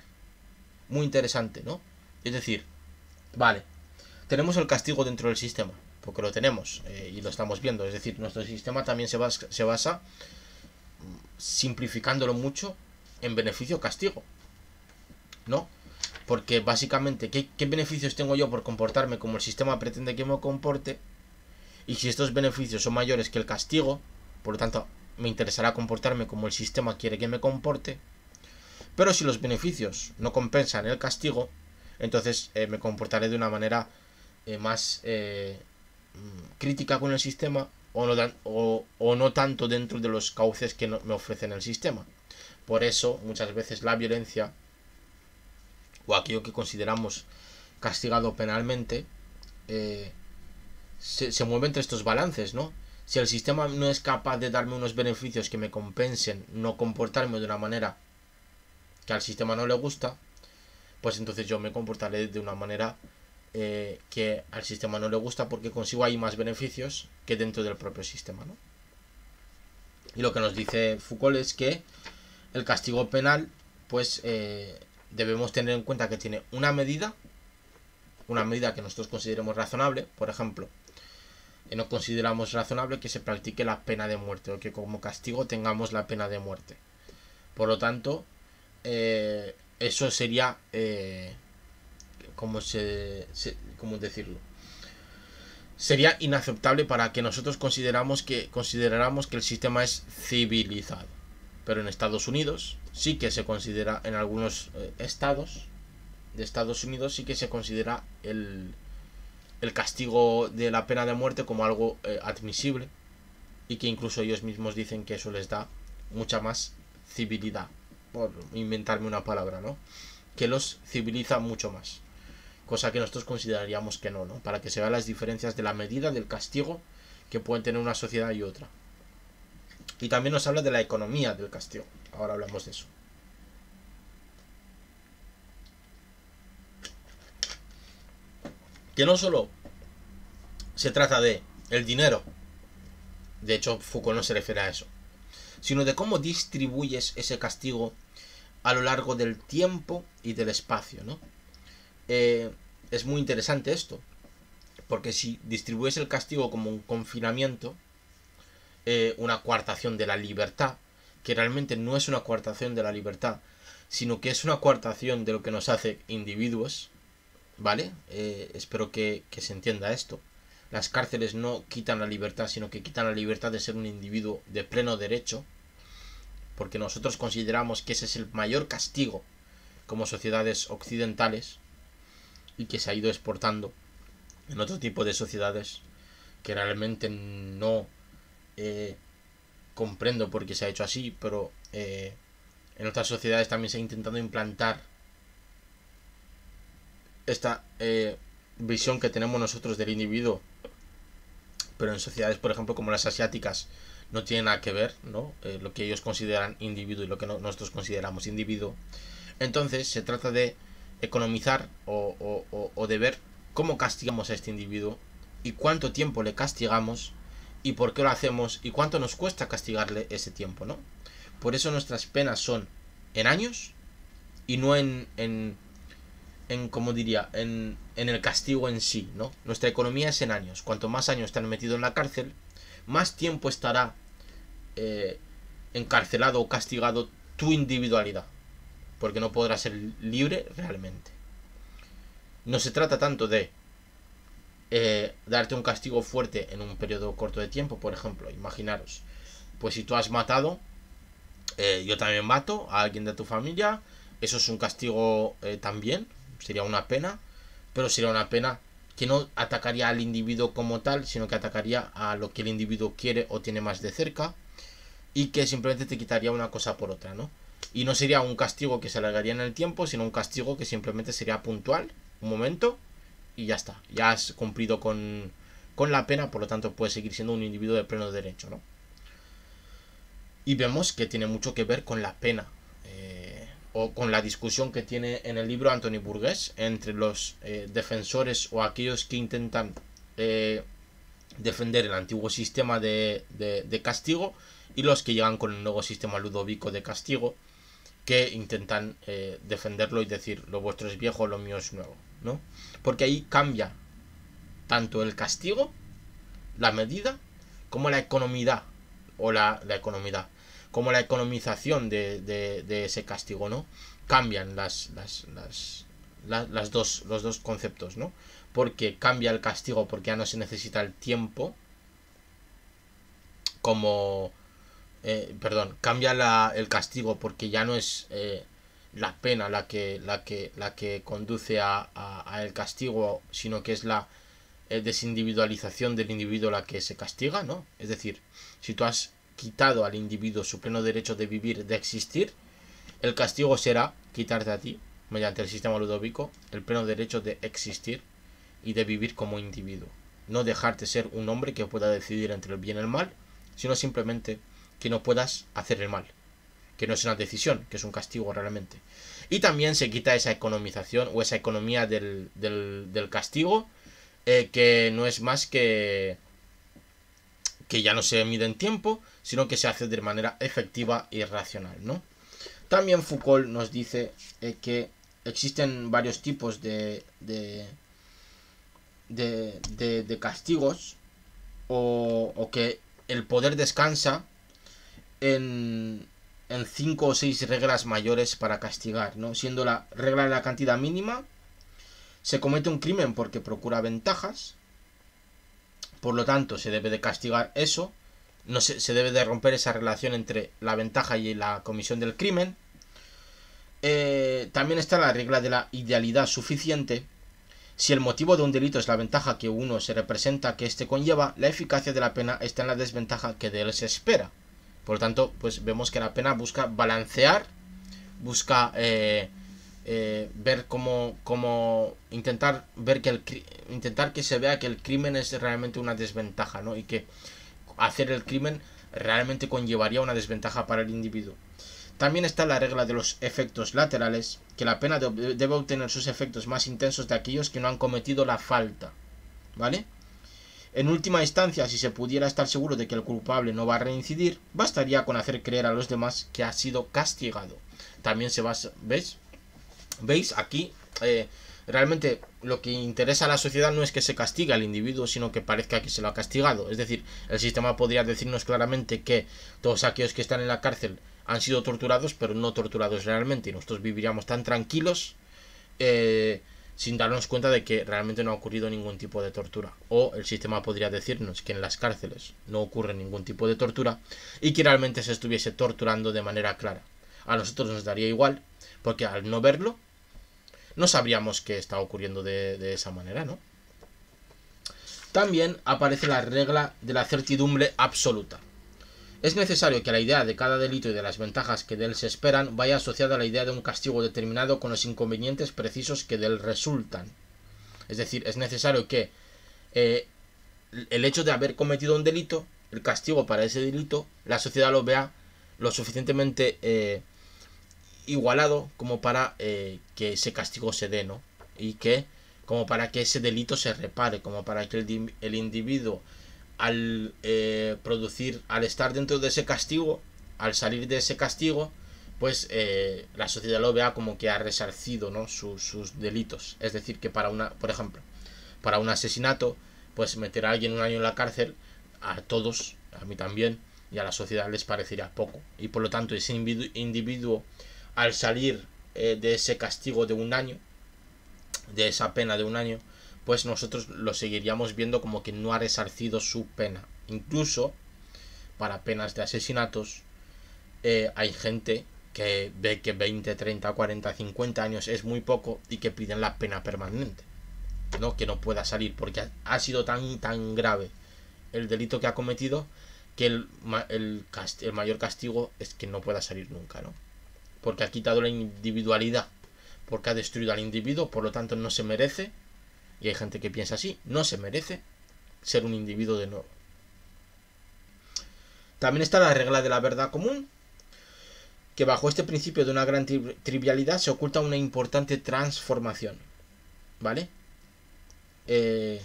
Muy interesante, ¿no? Es decir, vale, tenemos el castigo dentro del sistema, porque lo tenemos y lo estamos viendo. Es decir, nuestro sistema también se basa, simplificándolo mucho, en beneficio-castigo, ¿no? Porque básicamente, ¿qué beneficios tengo yo por comportarme como el sistema pretende que me comporte? Y si estos beneficios son mayores que el castigo, por lo tanto, me interesará comportarme como el sistema quiere que me comporte. Pero si los beneficios no compensan el castigo, entonces me comportaré de una manera más crítica con el sistema o no tanto dentro de los cauces que me ofrecen el sistema. Por eso, muchas veces la violencia o aquello que consideramos castigado penalmente se mueve entre estos balances, ¿no? Si el sistema no es capaz de darme unos beneficios que me compensen no comportarme de una manera que al sistema no le gusta, pues entonces yo me comportaré de una manera que al sistema no le gusta, porque consigo ahí más beneficios que dentro del propio sistema, ¿no? Y lo que nos dice Foucault es que el castigo penal, pues debemos tener en cuenta que tiene una medida que nosotros consideremos razonable. Por ejemplo, no consideramos razonable que se practique la pena de muerte o que como castigo tengamos la pena de muerte. Por lo tanto, eso sería ¿cómo decirlo? Sería inaceptable para que nosotros consideráramos que el sistema es civilizado. Pero en Estados Unidos sí que se considera, en algunos estados de Estados Unidos sí que se considera el castigo de la pena de muerte como algo admisible, y que incluso ellos mismos dicen que eso les da mucha más civilidad, por inventarme una palabra, ¿no? Que los civiliza mucho más, cosa que nosotros consideraríamos que no, ¿no? Para que se vean las diferencias de la medida del castigo que pueden tener una sociedad y otra. Y también nos habla de la economía del castigo. Ahora hablamos de eso. Que no solo se trata de el dinero, de hecho Foucault no se refiere a eso, sino de cómo distribuyes ese castigo a lo largo del tiempo y del espacio, ¿no? Es muy interesante esto, porque si distribuyes el castigo como un confinamiento, una coartación de la libertad, que realmente no es una coartación de la libertad, sino que es una coartación de lo que nos hace individuos, ¿vale? Espero que se entienda esto. Las cárceles no quitan la libertad, sino que quitan la libertad de ser un individuo de pleno derecho, porque nosotros consideramos que ese es el mayor castigo como sociedades occidentales y que se ha ido exportando en otro tipo de sociedades que realmente no comprendo por qué se ha hecho así, pero en otras sociedades también se ha intentado implantar esta visión que tenemos nosotros del individuo, pero en sociedades, por ejemplo, como las asiáticas, no tiene nada que ver, ¿no? Lo que ellos consideran individuo y lo que nosotros consideramos individuo. Entonces se trata de economizar o de ver cómo castigamos a este individuo y cuánto tiempo le castigamos y por qué lo hacemos y cuánto nos cuesta castigarle ese tiempo, ¿no? Por eso nuestras penas son en años y no en como diría, en el castigo en sí, ¿no? Nuestra economía es en años. Cuanto más años están metido en la cárcel, más tiempo estará encarcelado o castigado tu individualidad, porque no podrás ser libre realmente. No se trata tanto de darte un castigo fuerte en un periodo corto de tiempo. Por ejemplo, imaginaros, pues si tú has matado, yo también mato a alguien de tu familia, eso es un castigo también, sería una pena, pero sería una pena que no atacaría al individuo como tal, sino que atacaría a lo que el individuo quiere o tiene más de cerca, y que simplemente te quitaría una cosa por otra, ¿no? Y no sería un castigo que se alargaría en el tiempo, sino un castigo que simplemente sería puntual, un momento, y ya está. Ya has cumplido con la pena, por lo tanto puedes seguir siendo un individuo de pleno derecho, ¿no? Y vemos que tiene mucho que ver con la pena, o con la discusión que tiene en el libro Anthony Burgess entre los defensores o aquellos que intentan defender el antiguo sistema de castigo y los que llegan con el nuevo sistema ludovico de castigo, que intentan defenderlo y decir lo vuestro es viejo, lo mío es nuevo, ¿no? Porque ahí cambia tanto el castigo, la medida, como la economía o la economía, como la economización de ese castigo, ¿no? Cambian los dos conceptos, ¿no? Porque cambia el castigo porque ya no se necesita el tiempo como cambia el castigo porque ya no es la pena la que conduce a el castigo, sino que es la desindividualización del individuo la que se castiga, ¿no? Es decir, si tú has quitado al individuo su pleno derecho de vivir, de existir, el castigo será quitarte a ti, mediante el sistema ludovico, el pleno derecho de existir y de vivir como individuo. No dejarte ser un hombre que pueda decidir entre el bien y el mal, sino simplemente que no puedas hacer el mal, que no es una decisión, que es un castigo realmente. Y también se quita esa economización o esa economía del castigo, que no es más que ya no se mide en tiempo, sino que se hace de manera efectiva y racional, ¿no? También Foucault nos dice que existen varios tipos de castigos, o que el poder descansa en 5 o 6 reglas mayores para castigar, ¿no? Siendo la regla de la cantidad mínima, se comete un crimen porque procura ventajas, por lo tanto se debe de castigar eso, no se debe de romper esa relación entre la ventaja y la comisión del crimen. También está la regla de la idealidad suficiente. Si el motivo de un delito es la ventaja que uno se representa que éste conlleva, la eficacia de la pena está en la desventaja que de él se espera. Por lo tanto, pues vemos que la pena busca balancear, busca ver cómo intentar ver intentar que se vea que el crimen es realmente una desventaja, ¿no? Y que hacer el crimen realmente conllevaría una desventaja para el individuo. También está la regla de los efectos laterales, que la pena debe obtener sus efectos más intensos de aquellos que no han cometido la falta, ¿vale? En última instancia, si se pudiera estar seguro de que el culpable no va a reincidir, bastaría con hacer creer a los demás que ha sido castigado. También se basa, ¿veis? Aquí realmente lo que interesa a la sociedad no es que se castigue al individuo, sino que parezca que se lo ha castigado. Es decir, el sistema podría decirnos claramente que todos aquellos que están en la cárcel han sido torturados, pero no torturados realmente, y nosotros viviríamos tan tranquilos sin darnos cuenta de que realmente no ha ocurrido ningún tipo de tortura. O el sistema podría decirnos que en las cárceles no ocurre ningún tipo de tortura y que realmente se estuviese torturando de manera clara. A nosotros nos daría igual, Porque al no verlo, no sabríamos que está ocurriendo de esa manera, ¿no? También aparece la regla de la certidumbre absoluta. Es necesario que la idea de cada delito y de las ventajas que de él se esperan vaya asociada a la idea de un castigo determinado con los inconvenientes precisos que de él resultan. Es decir, es necesario que el hecho de haber cometido un delito, el castigo para ese delito, la sociedad lo vea lo suficientemente igualado como para que ese castigo se dé, ¿no? Y que como para que ese delito se repare, como para que el individuo al al estar dentro de ese castigo, al salir de ese castigo, pues la sociedad lo vea como que ha resarcido, ¿no? sus delitos. Es decir, que por ejemplo, para un asesinato, pues meter a alguien un año en la cárcel, a todos, a mí también, y a la sociedad les parecería poco. Y por lo tanto, ese individuo, al salir de ese castigo de un año, de esa pena de un año, pues nosotros lo seguiríamos viendo como que no ha resarcido su pena. Incluso para penas de asesinatos hay gente que ve que 20, 30, 40, 50 años es muy poco y que piden la pena permanente, ¿no? Que no pueda salir porque ha sido tan grave el delito que ha cometido que el mayor castigo es que no pueda salir nunca, ¿no? Porque ha quitado la individualidad, porque ha destruido al individuo, por lo tanto no se merece, y hay gente que piensa así, no se merece ser un individuo de nuevo. También está la regla de la verdad común, que bajo este principio de una gran trivialidad se oculta una importante transformación, ¿vale? Que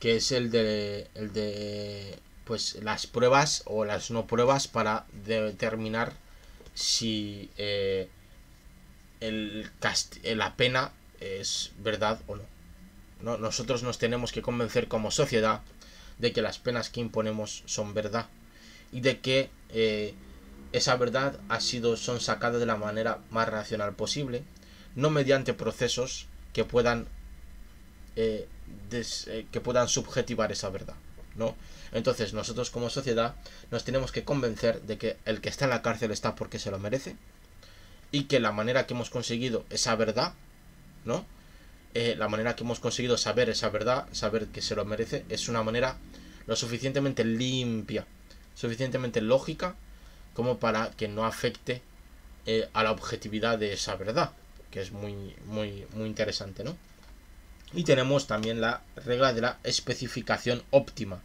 es el de pues las pruebas o las no pruebas para determinar si la pena es verdad o no. Nosotros nos tenemos que convencer como sociedad de que las penas que imponemos son verdad y de que esa verdad son sacadas de la manera más racional posible, no mediante procesos que puedan subjetivar esa verdad, ¿no? Entonces nosotros como sociedad nos tenemos que convencer de que el que está en la cárcel está porque se lo merece y que la manera que hemos conseguido esa verdad, ¿no? La manera que hemos conseguido saber esa verdad, saber que se lo merece, es una manera lo suficientemente limpia, suficientemente lógica como para que no afecte a la objetividad de esa verdad, que es muy interesante, ¿no? Y tenemos también la regla de la especificación óptima.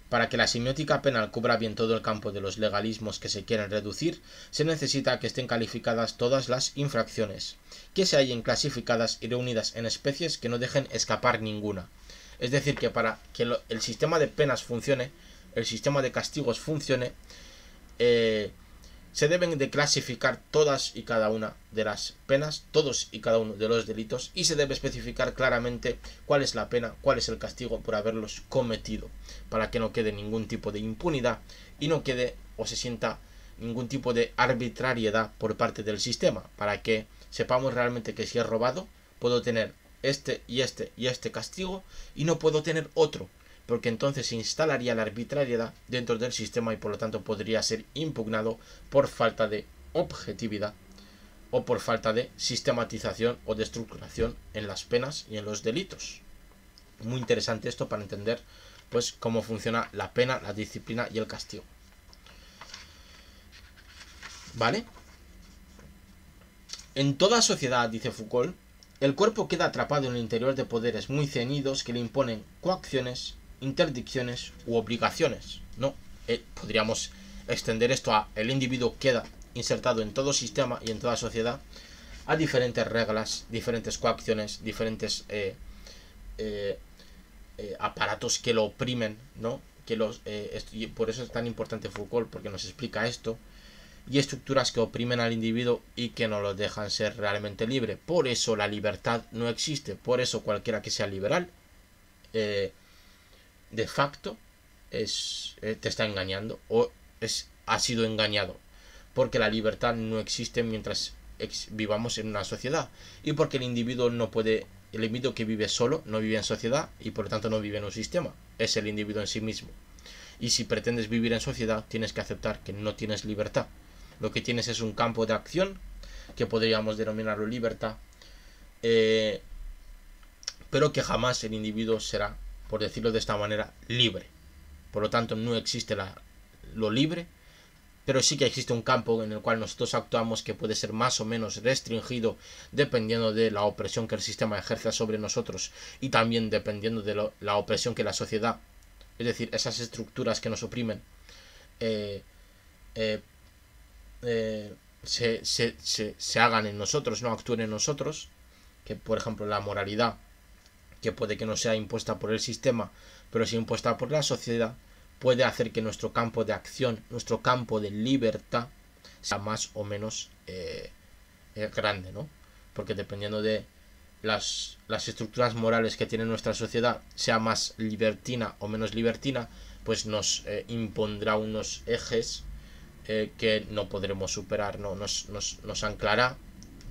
Para que la semiótica penal cubra bien todo el campo de los legalismos que se quieren reducir, se necesita que estén calificadas todas las infracciones, que se hallen clasificadas y reunidas en especies que no dejen escapar ninguna. Es decir, que para que el sistema de penas funcione, el sistema de castigos funcione, se deben de clasificar todas y cada una de las penas, todos y cada uno de los delitos, y se debe especificar claramente cuál es la pena, cuál es el castigo por haberlos cometido, para que no quede ningún tipo de impunidad y no quede o se sienta ningún tipo de arbitrariedad por parte del sistema, para que sepamos realmente que si he robado puedo tener este y este y este castigo y no puedo tener otro, porque entonces se instalaría la arbitrariedad dentro del sistema y por lo tanto podría ser impugnado por falta de objetividad o por falta de sistematización o de estructuración en las penas y en los delitos. Muy interesante esto para entender pues cómo funciona la pena, la disciplina y el castigo. ¿Vale? En toda sociedad, dice Foucault, el cuerpo queda atrapado en el interior de poderes muy ceñidos que le imponen coacciones, interdicciones u obligaciones, ¿no? Podríamos extender esto a el individuo queda insertado en todo sistema y en toda sociedad a diferentes reglas, diferentes coacciones, diferentes aparatos que lo oprimen, ¿no? Y por eso es tan importante Foucault, porque nos explica esto, y estructuras que oprimen al individuo y que no lo dejan ser realmente libre. Por eso la libertad no existe, por eso cualquiera que sea liberal de facto te está engañando o ha sido engañado, porque la libertad no existe mientras vivamos en una sociedad y porque el individuo que vive solo no vive en sociedad y por lo tanto no vive en un sistema, es el individuo en sí mismo. Y si pretendes vivir en sociedad tienes que aceptar que no tienes libertad, Lo que tienes es un campo de acción, que podríamos denominarlo libertad, pero que jamás el individuo será, por decirlo de esta manera, libre. Por lo tanto, no existe lo libre, pero sí que existe un campo en el cual nosotros actuamos que puede ser más o menos restringido dependiendo de la opresión que el sistema ejerza sobre nosotros y también dependiendo de la opresión que la sociedad, es decir, esas estructuras que nos oprimen, se hagan en nosotros, no actúen en nosotros, que por ejemplo la moralidad, que puede que no sea impuesta por el sistema, pero sí impuesta por la sociedad, puede hacer que nuestro campo de acción, nuestro campo de libertad, sea más o menos grande, ¿no? Porque dependiendo de las estructuras morales que tiene nuestra sociedad, sea más libertina o menos libertina, pues nos impondrá unos ejes que no podremos superar, ¿no? Nos anclará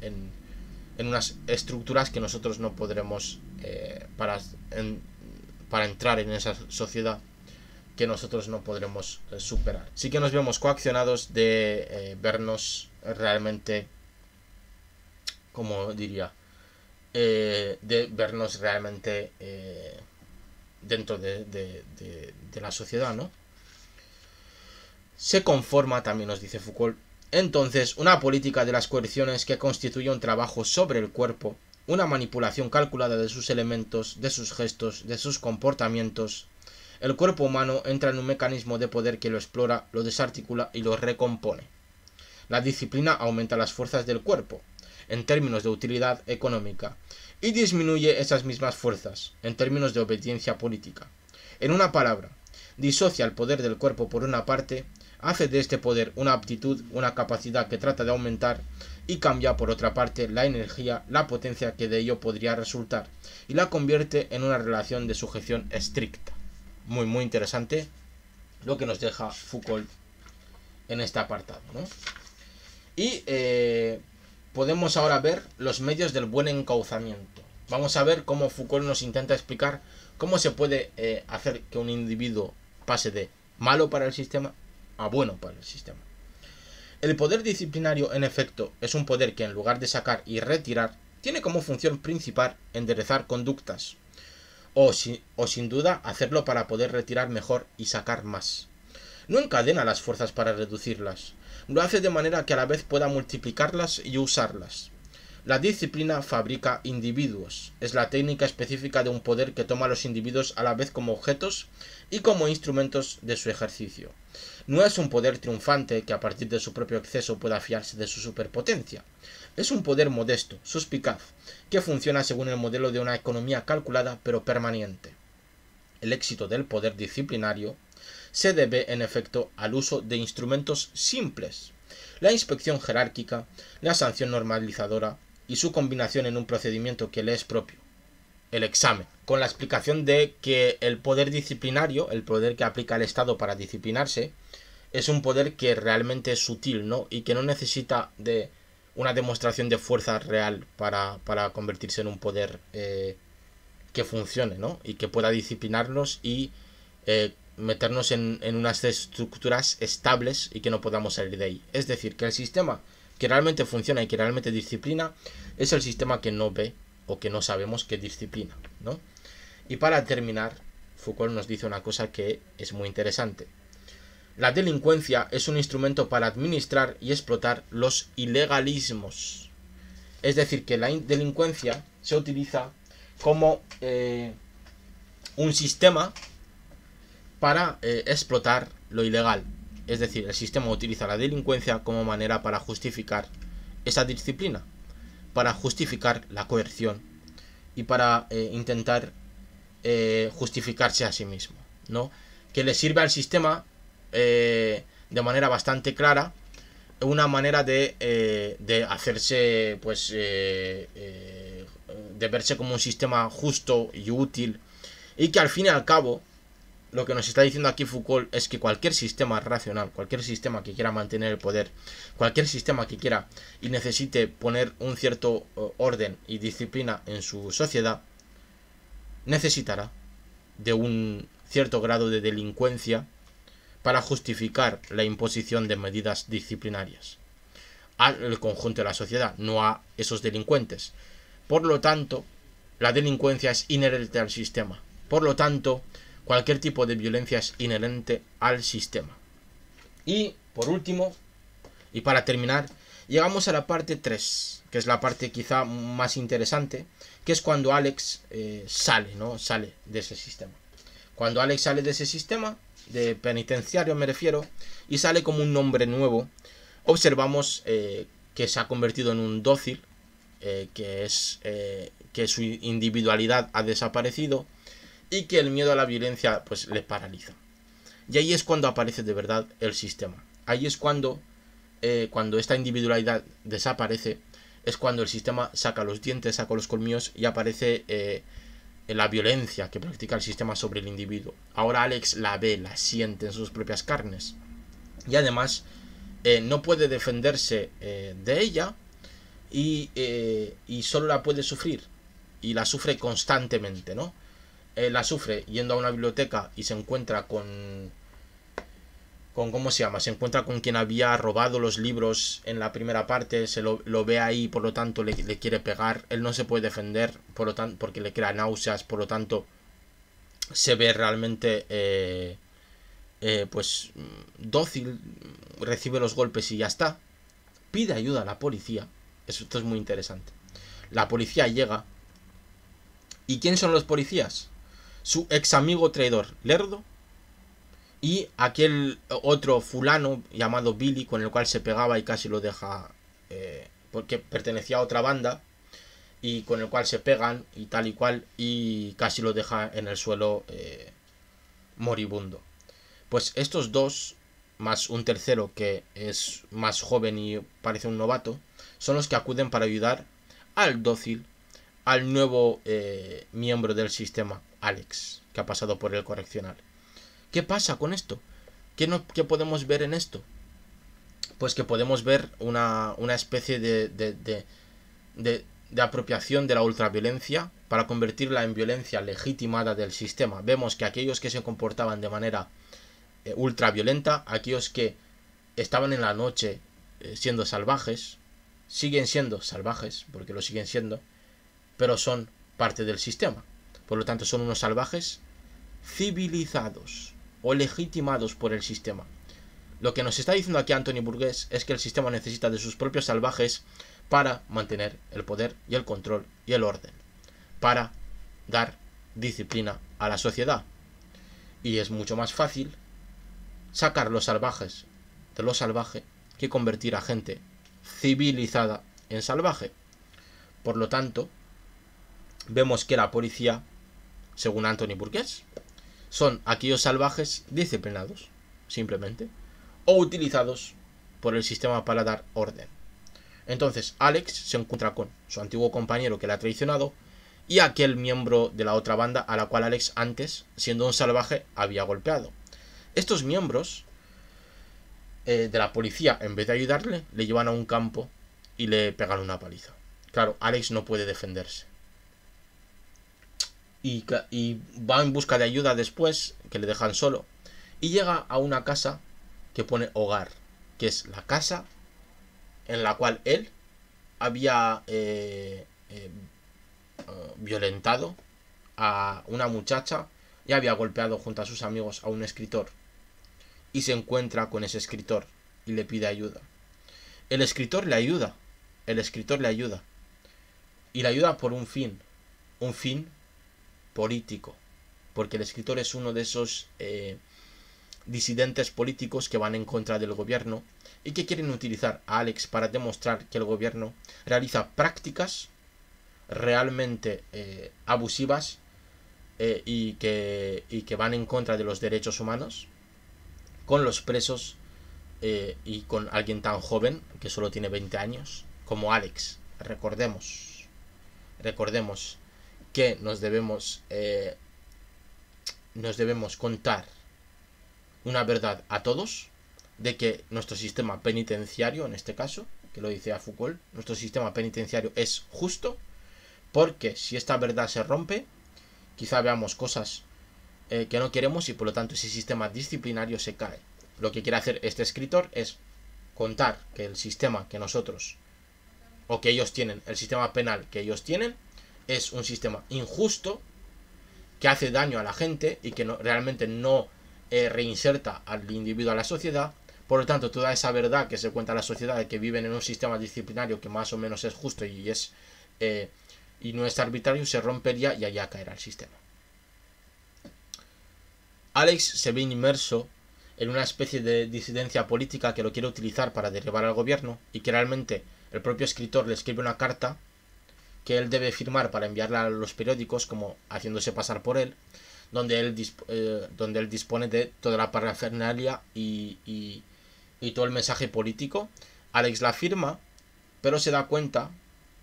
en unas estructuras que nosotros no podremos para entrar en esa sociedad, que nosotros no podremos superar. Sí que nos vemos coaccionados de vernos realmente, como diría, de vernos realmente dentro de la sociedad, ¿no? Se conforma, también nos dice Foucault, entonces una política de las coerciones que constituye un trabajo sobre el cuerpo, una manipulación calculada de sus elementos, de sus gestos, de sus comportamientos. El cuerpo humano entra en un mecanismo de poder que lo explora, lo desarticula y lo recompone. La disciplina aumenta las fuerzas del cuerpo, en términos de utilidad económica, y disminuye esas mismas fuerzas, en términos de obediencia política. En una palabra, disocia el poder del cuerpo por una parte, hace de este poder una aptitud, una capacidad que trata de aumentar, y cambia por otra parte la energía, la potencia que de ello podría resultar, y la convierte en una relación de sujeción estricta. Muy, muy interesante lo que nos deja Foucault en este apartado, ¿no? Y podemos ahora ver los medios del buen encauzamiento. Vamos a ver cómo Foucault nos intenta explicar cómo se puede hacer que un individuo pase de malo para el sistema a bueno para el sistema. El poder disciplinario, en efecto, es un poder que en lugar de sacar y retirar, tiene como función principal enderezar conductas, o sin duda hacerlo para poder retirar mejor y sacar más. No encadena las fuerzas para reducirlas, lo hace de manera que a la vez pueda multiplicarlas y usarlas. La disciplina fabrica individuos, es la técnica específica de un poder que toma a los individuos a la vez como objetos y como instrumentos de su ejercicio. No es un poder triunfante que a partir de su propio exceso pueda fiarse de su superpotencia. Es un poder modesto, suspicaz, que funciona según el modelo de una economía calculada pero permanente. El éxito del poder disciplinario se debe, en efecto, al uso de instrumentos simples, la inspección jerárquica, la sanción normalizadora y su combinación en un procedimiento que le es propio, el examen, con la explicación de que el poder disciplinario, el poder que aplica el Estado para disciplinarse, es un poder que realmente es sutil, ¿no? Y que no necesita de una demostración de fuerza real para convertirse en un poder que funcione, ¿no? Y que pueda disciplinarnos y meternos en unas estructuras estables y que no podamos salir de ahí. Es decir, que el sistema que realmente funciona y que realmente disciplina es el sistema que no ve o que no sabemos que disciplina, ¿no? Y para terminar, Foucault nos dice una cosa que es muy interesante. La delincuencia es un instrumento para administrar y explotar los ilegalismos. Es decir, que la delincuencia se utiliza como un sistema para explotar lo ilegal. Es decir, el sistema utiliza la delincuencia como manera para justificar esa disciplina, para justificar la coerción y para intentar justificarse a sí mismo, ¿no? Que le sirve al sistema de manera bastante clara una manera de hacerse, pues, de verse como un sistema justo y útil, y que al fin y al cabo lo que nos está diciendo aquí Foucault es que cualquier sistema racional, cualquier sistema que quiera mantener el poder, cualquier sistema que quiera y necesite poner un cierto orden y disciplina en su sociedad, necesitará de un cierto grado de delincuencia para justificar la imposición de medidas disciplinarias al conjunto de la sociedad, no a esos delincuentes. Por lo tanto, la delincuencia es inherente al sistema. Por lo tanto, cualquier tipo de violencia es inherente al sistema. Y, por último, y para terminar, llegamos a la parte 3, que es la parte quizá más interesante, que es cuando Alex sale de ese sistema. Cuando Alex sale de ese sistema, de penitenciario me refiero, y sale como un hombre nuevo, observamos que se ha convertido en un dócil, que su individualidad ha desaparecido y que el miedo a la violencia pues le paraliza. Y ahí es cuando aparece de verdad el sistema. Ahí es cuando esta individualidad desaparece, es cuando el sistema saca los dientes, saca los colmillos y aparece la violencia que practica el sistema sobre el individuo. Ahora Alex la ve, la siente en sus propias carnes. Y además no puede defenderse de ella y solo la puede sufrir. Y la sufre constantemente, ¿no? La sufre yendo a una biblioteca y se encuentra con ¿cómo se llama? Se encuentra con quien había robado los libros en la primera parte, lo ve ahí, por lo tanto le quiere pegar. Él no se puede defender, por lo tanto, porque le crea náuseas, por lo tanto se ve realmente pues dócil, recibe los golpes y ya está. Pide ayuda a la policía. Esto es muy interesante. La policía llega. ¿Y quién son los policías? Su ex amigo traidor, Lerdo, y aquel otro fulano llamado Billy, con el cual se pegaba y casi lo deja, porque pertenecía a otra banda, y con el cual se pegan y tal y cual, y casi lo deja en el suelo moribundo. Pues estos dos, más un tercero que es más joven y parece un novato, son los que acuden para ayudar al dócil, al nuevo miembro del sistema, Alex, que ha pasado por el correccional. ¿Qué pasa con esto? ¿Qué podemos ver en esto? Pues que podemos ver una especie de apropiación de la ultraviolencia para convertirla en violencia legitimada del sistema. Vemos que aquellos que se comportaban de manera ultraviolenta, aquellos que estaban en la noche siendo salvajes, siguen siendo salvajes, porque lo siguen siendo, pero son parte del sistema. Por lo tanto, son unos salvajes civilizados o legitimados por el sistema. Lo que nos está diciendo aquí Anthony Burgess es que el sistema necesita de sus propios salvajes para mantener el poder y el control y el orden, para dar disciplina a la sociedad. Y es mucho más fácil sacar los salvajes de lo salvaje que convertir a gente civilizada en salvaje. Por lo tanto, vemos que la policía, según Anthony Burgess, son aquellos salvajes disciplinados, simplemente, o utilizados por el sistema para dar orden. Entonces Alex se encuentra con su antiguo compañero que le ha traicionado y aquel miembro de la otra banda a la cual Alex antes, siendo un salvaje, había golpeado. Estos miembros de la policía, en vez de ayudarle, le llevan a un campo y le pegan una paliza. Claro, Alex no puede defenderse. Y va en busca de ayuda después, que le dejan solo, y llega a una casa que pone hogar, que es la casa en la cual él había violentado a una muchacha y había golpeado junto a sus amigos a un escritor, y se encuentra con ese escritor y le pide ayuda. El escritor le ayuda, y le ayuda por un fin político, porque el escritor es uno de esos disidentes políticos que van en contra del gobierno y que quieren utilizar a Alex para demostrar que el gobierno realiza prácticas realmente abusivas y que van en contra de los derechos humanos con los presos y con alguien tan joven que solo tiene 20 años como Alex. Recordemos que nos debemos contar una verdad a todos, de que nuestro sistema penitenciario, en este caso, que lo dice a Foucault, nuestro sistema penitenciario es justo, porque si esta verdad se rompe, quizá veamos cosas que no queremos y por lo tanto ese sistema disciplinario se cae. lo que quiere hacer este escritor es contar que el sistema que nosotros, o que ellos tienen, el sistema penal que ellos tienen, es un sistema injusto, que hace daño a la gente y que realmente no reinserta al individuo a la sociedad. Por lo tanto, toda esa verdad que se cuenta a la sociedad de que viven en un sistema disciplinario que más o menos es justo y no es arbitrario, se rompería y allá caerá el sistema. Alex se ve inmerso en una especie de disidencia política que lo quiere utilizar para derribar al gobierno, y que realmente el propio escritor le escribe una carta que él debe firmar para enviarla a los periódicos, como haciéndose pasar por él, donde él dispone de toda la parafernalia y todo el mensaje político. Alex la firma, pero se da cuenta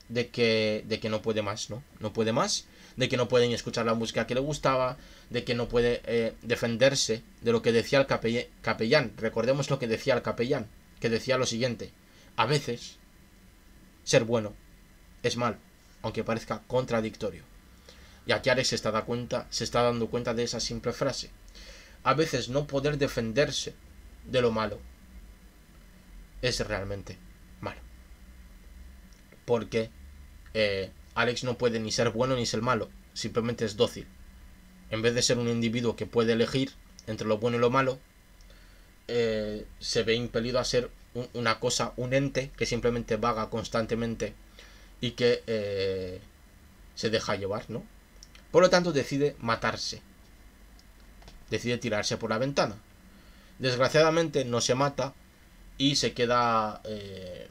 de que no puede más, ¿no? No puede más, de que no puede ni escuchar la música que le gustaba, de que no puede defenderse de lo que decía el capellán. Recordemos lo que decía el capellán, que decía lo siguiente: a veces ser bueno es mal, aunque parezca contradictorio. Y aquí Alex se está dando cuenta de esa simple frase. A veces no poder defenderse de lo malo es realmente malo, porque Alex no puede ni ser bueno ni ser malo, simplemente es dócil. En vez de ser un individuo que puede elegir entre lo bueno y lo malo, se ve impelido a ser una cosa, un ente que simplemente vaga constantemente y que se deja llevar, ¿no? Por lo tanto decide matarse, decide tirarse por la ventana. Desgraciadamente no se mata y se queda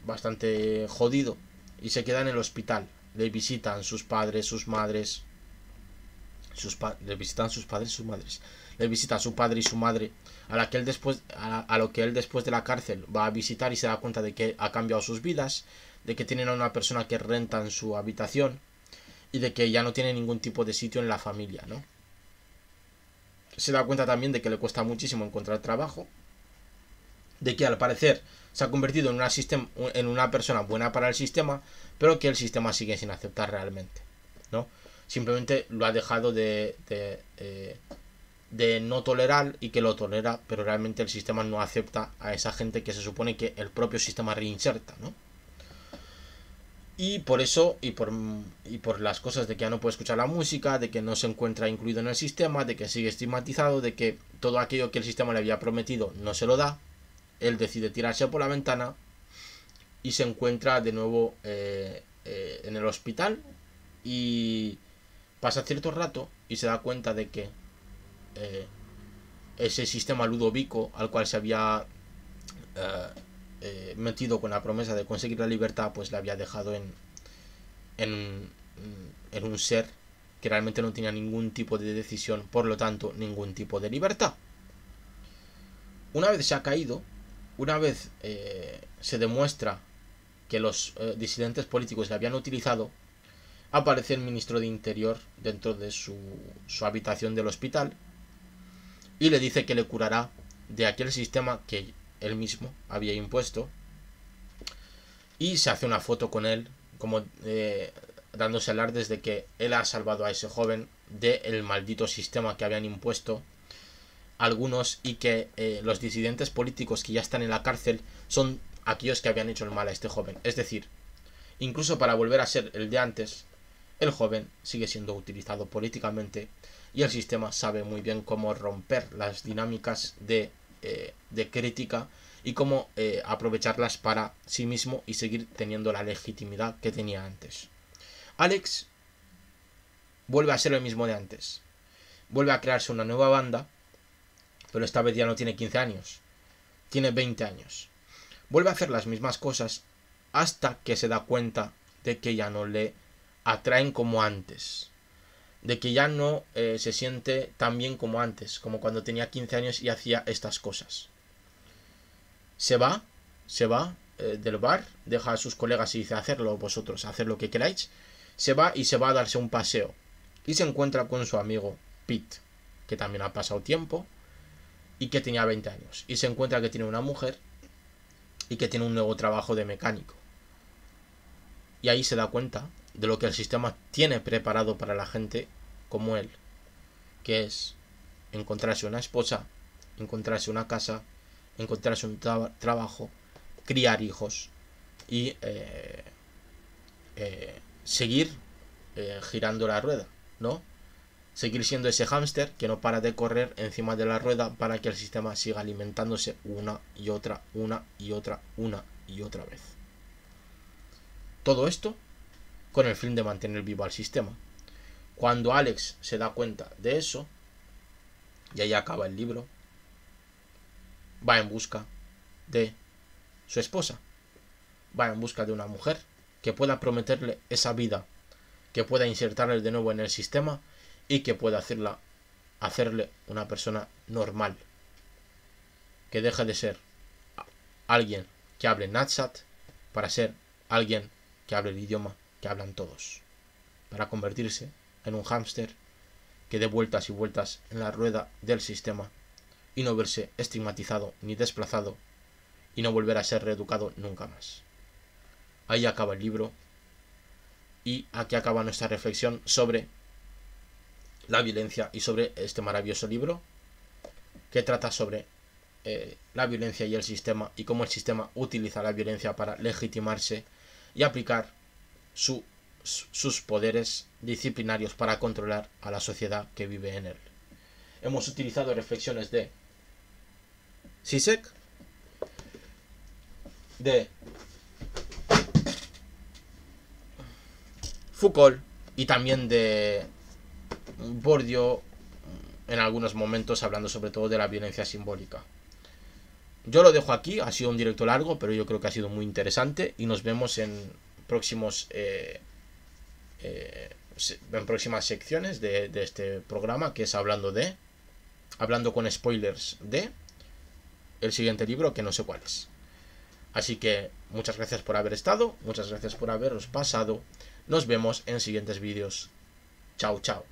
bastante jodido y se queda en el hospital. Le visitan sus padres, sus madres, le visitan sus padres, sus madres. Le visita a su padre y su madre, a lo que él después de la cárcel va a visitar, y se da cuenta de que ha cambiado sus vidas, de que tienen a una persona que renta en su habitación y de que ya no tiene ningún tipo de sitio en la familia, ¿no? Se da cuenta también de que le cuesta muchísimo encontrar trabajo, de que al parecer se ha convertido en una persona buena para el sistema, pero que el sistema sigue sin aceptar realmente, ¿no? Simplemente lo ha dejado de no tolerar, y que lo tolera, pero realmente el sistema no acepta a esa gente que se supone que el propio sistema reinserta, ¿no? Y por eso, y por las cosas de que ya no puede escuchar la música, de que no se encuentra incluido en el sistema, de que sigue estigmatizado, de que todo aquello que el sistema le había prometido no se lo da, él decide tirarse por la ventana y se encuentra de nuevo en el hospital, y pasa cierto rato y se da cuenta de que ese sistema ludovico al cual se había metido con la promesa de conseguir la libertad, pues le había dejado en un ser que realmente no tenía ningún tipo de decisión, por lo tanto ningún tipo de libertad. Una vez se ha caído, una vez se demuestra que los disidentes políticos le habían utilizado, aparece el ministro de Interior dentro de su habitación del hospital y le dice que le curará de aquel sistema que él mismo había impuesto, y se hace una foto con él, como dándose alardes de que él ha salvado a ese joven del maldito sistema que habían impuesto algunos, y que los disidentes políticos que ya están en la cárcel son aquellos que habían hecho el mal a este joven. Es decir, incluso para volver a ser el de antes, el joven sigue siendo utilizado políticamente, y el sistema sabe muy bien cómo romper las dinámicas de crítica y cómo aprovecharlas para sí mismo y seguir teniendo la legitimidad que tenía antes. Alex vuelve a ser el mismo de antes, vuelve a crearse una nueva banda, pero esta vez ya no tiene 15 años, tiene 20 años. Vuelve a hacer las mismas cosas hasta que se da cuenta de que ya no le atraen como antes, de que ya no se siente tan bien como antes, como cuando tenía 15 años y hacía estas cosas. Se va del bar, deja a sus colegas y dice: hacerlo vosotros, hacer lo que queráis. Se va y se va a darse un paseo, y se encuentra con su amigo Pete, que también ha pasado tiempo y que tenía 20 años, y se encuentra que tiene una mujer y que tiene un nuevo trabajo de mecánico, y ahí se da cuenta de lo que el sistema tiene preparado para la gente como él, que es encontrarse una esposa, encontrarse una casa, encontrarse un trabajo, criar hijos y seguir girando la rueda, ¿no? Seguir siendo ese hámster que no para de correr encima de la rueda para que el sistema siga alimentándose una y otra vez. Todo esto con el fin de mantener vivo al sistema. Cuando Alex se da cuenta de eso, y ahí acaba el libro, va en busca de su esposa. Va en busca de una mujer que pueda prometerle esa vida, que pueda insertarle de nuevo en el sistema y que pueda hacerle una persona normal. Que deje de ser alguien que hable Nadsat para ser alguien que hable el idioma que hablan todos. Para convertirse en un hámster que dé vueltas y vueltas en la rueda del sistema y no verse estigmatizado ni desplazado y no volver a ser reeducado nunca más. Ahí acaba el libro y aquí acaba nuestra reflexión sobre la violencia y sobre este maravilloso libro que trata sobre la violencia y el sistema y cómo el sistema utiliza la violencia para legitimarse y aplicar sus poderes disciplinarios para controlar a la sociedad que vive en él. Hemos utilizado reflexiones de Zizek, de Foucault y también de Bourdieu en algunos momentos, hablando sobre todo de la violencia simbólica. Yo lo dejo aquí, ha sido un directo largo, pero yo creo que ha sido muy interesante y nos vemos en próximas secciones de este programa, que es hablando con spoilers de el siguiente libro, que no sé cuál es. Así que muchas gracias por haber estado, muchas gracias por haberos pasado. Nos vemos en siguientes vídeos. Chao, chao.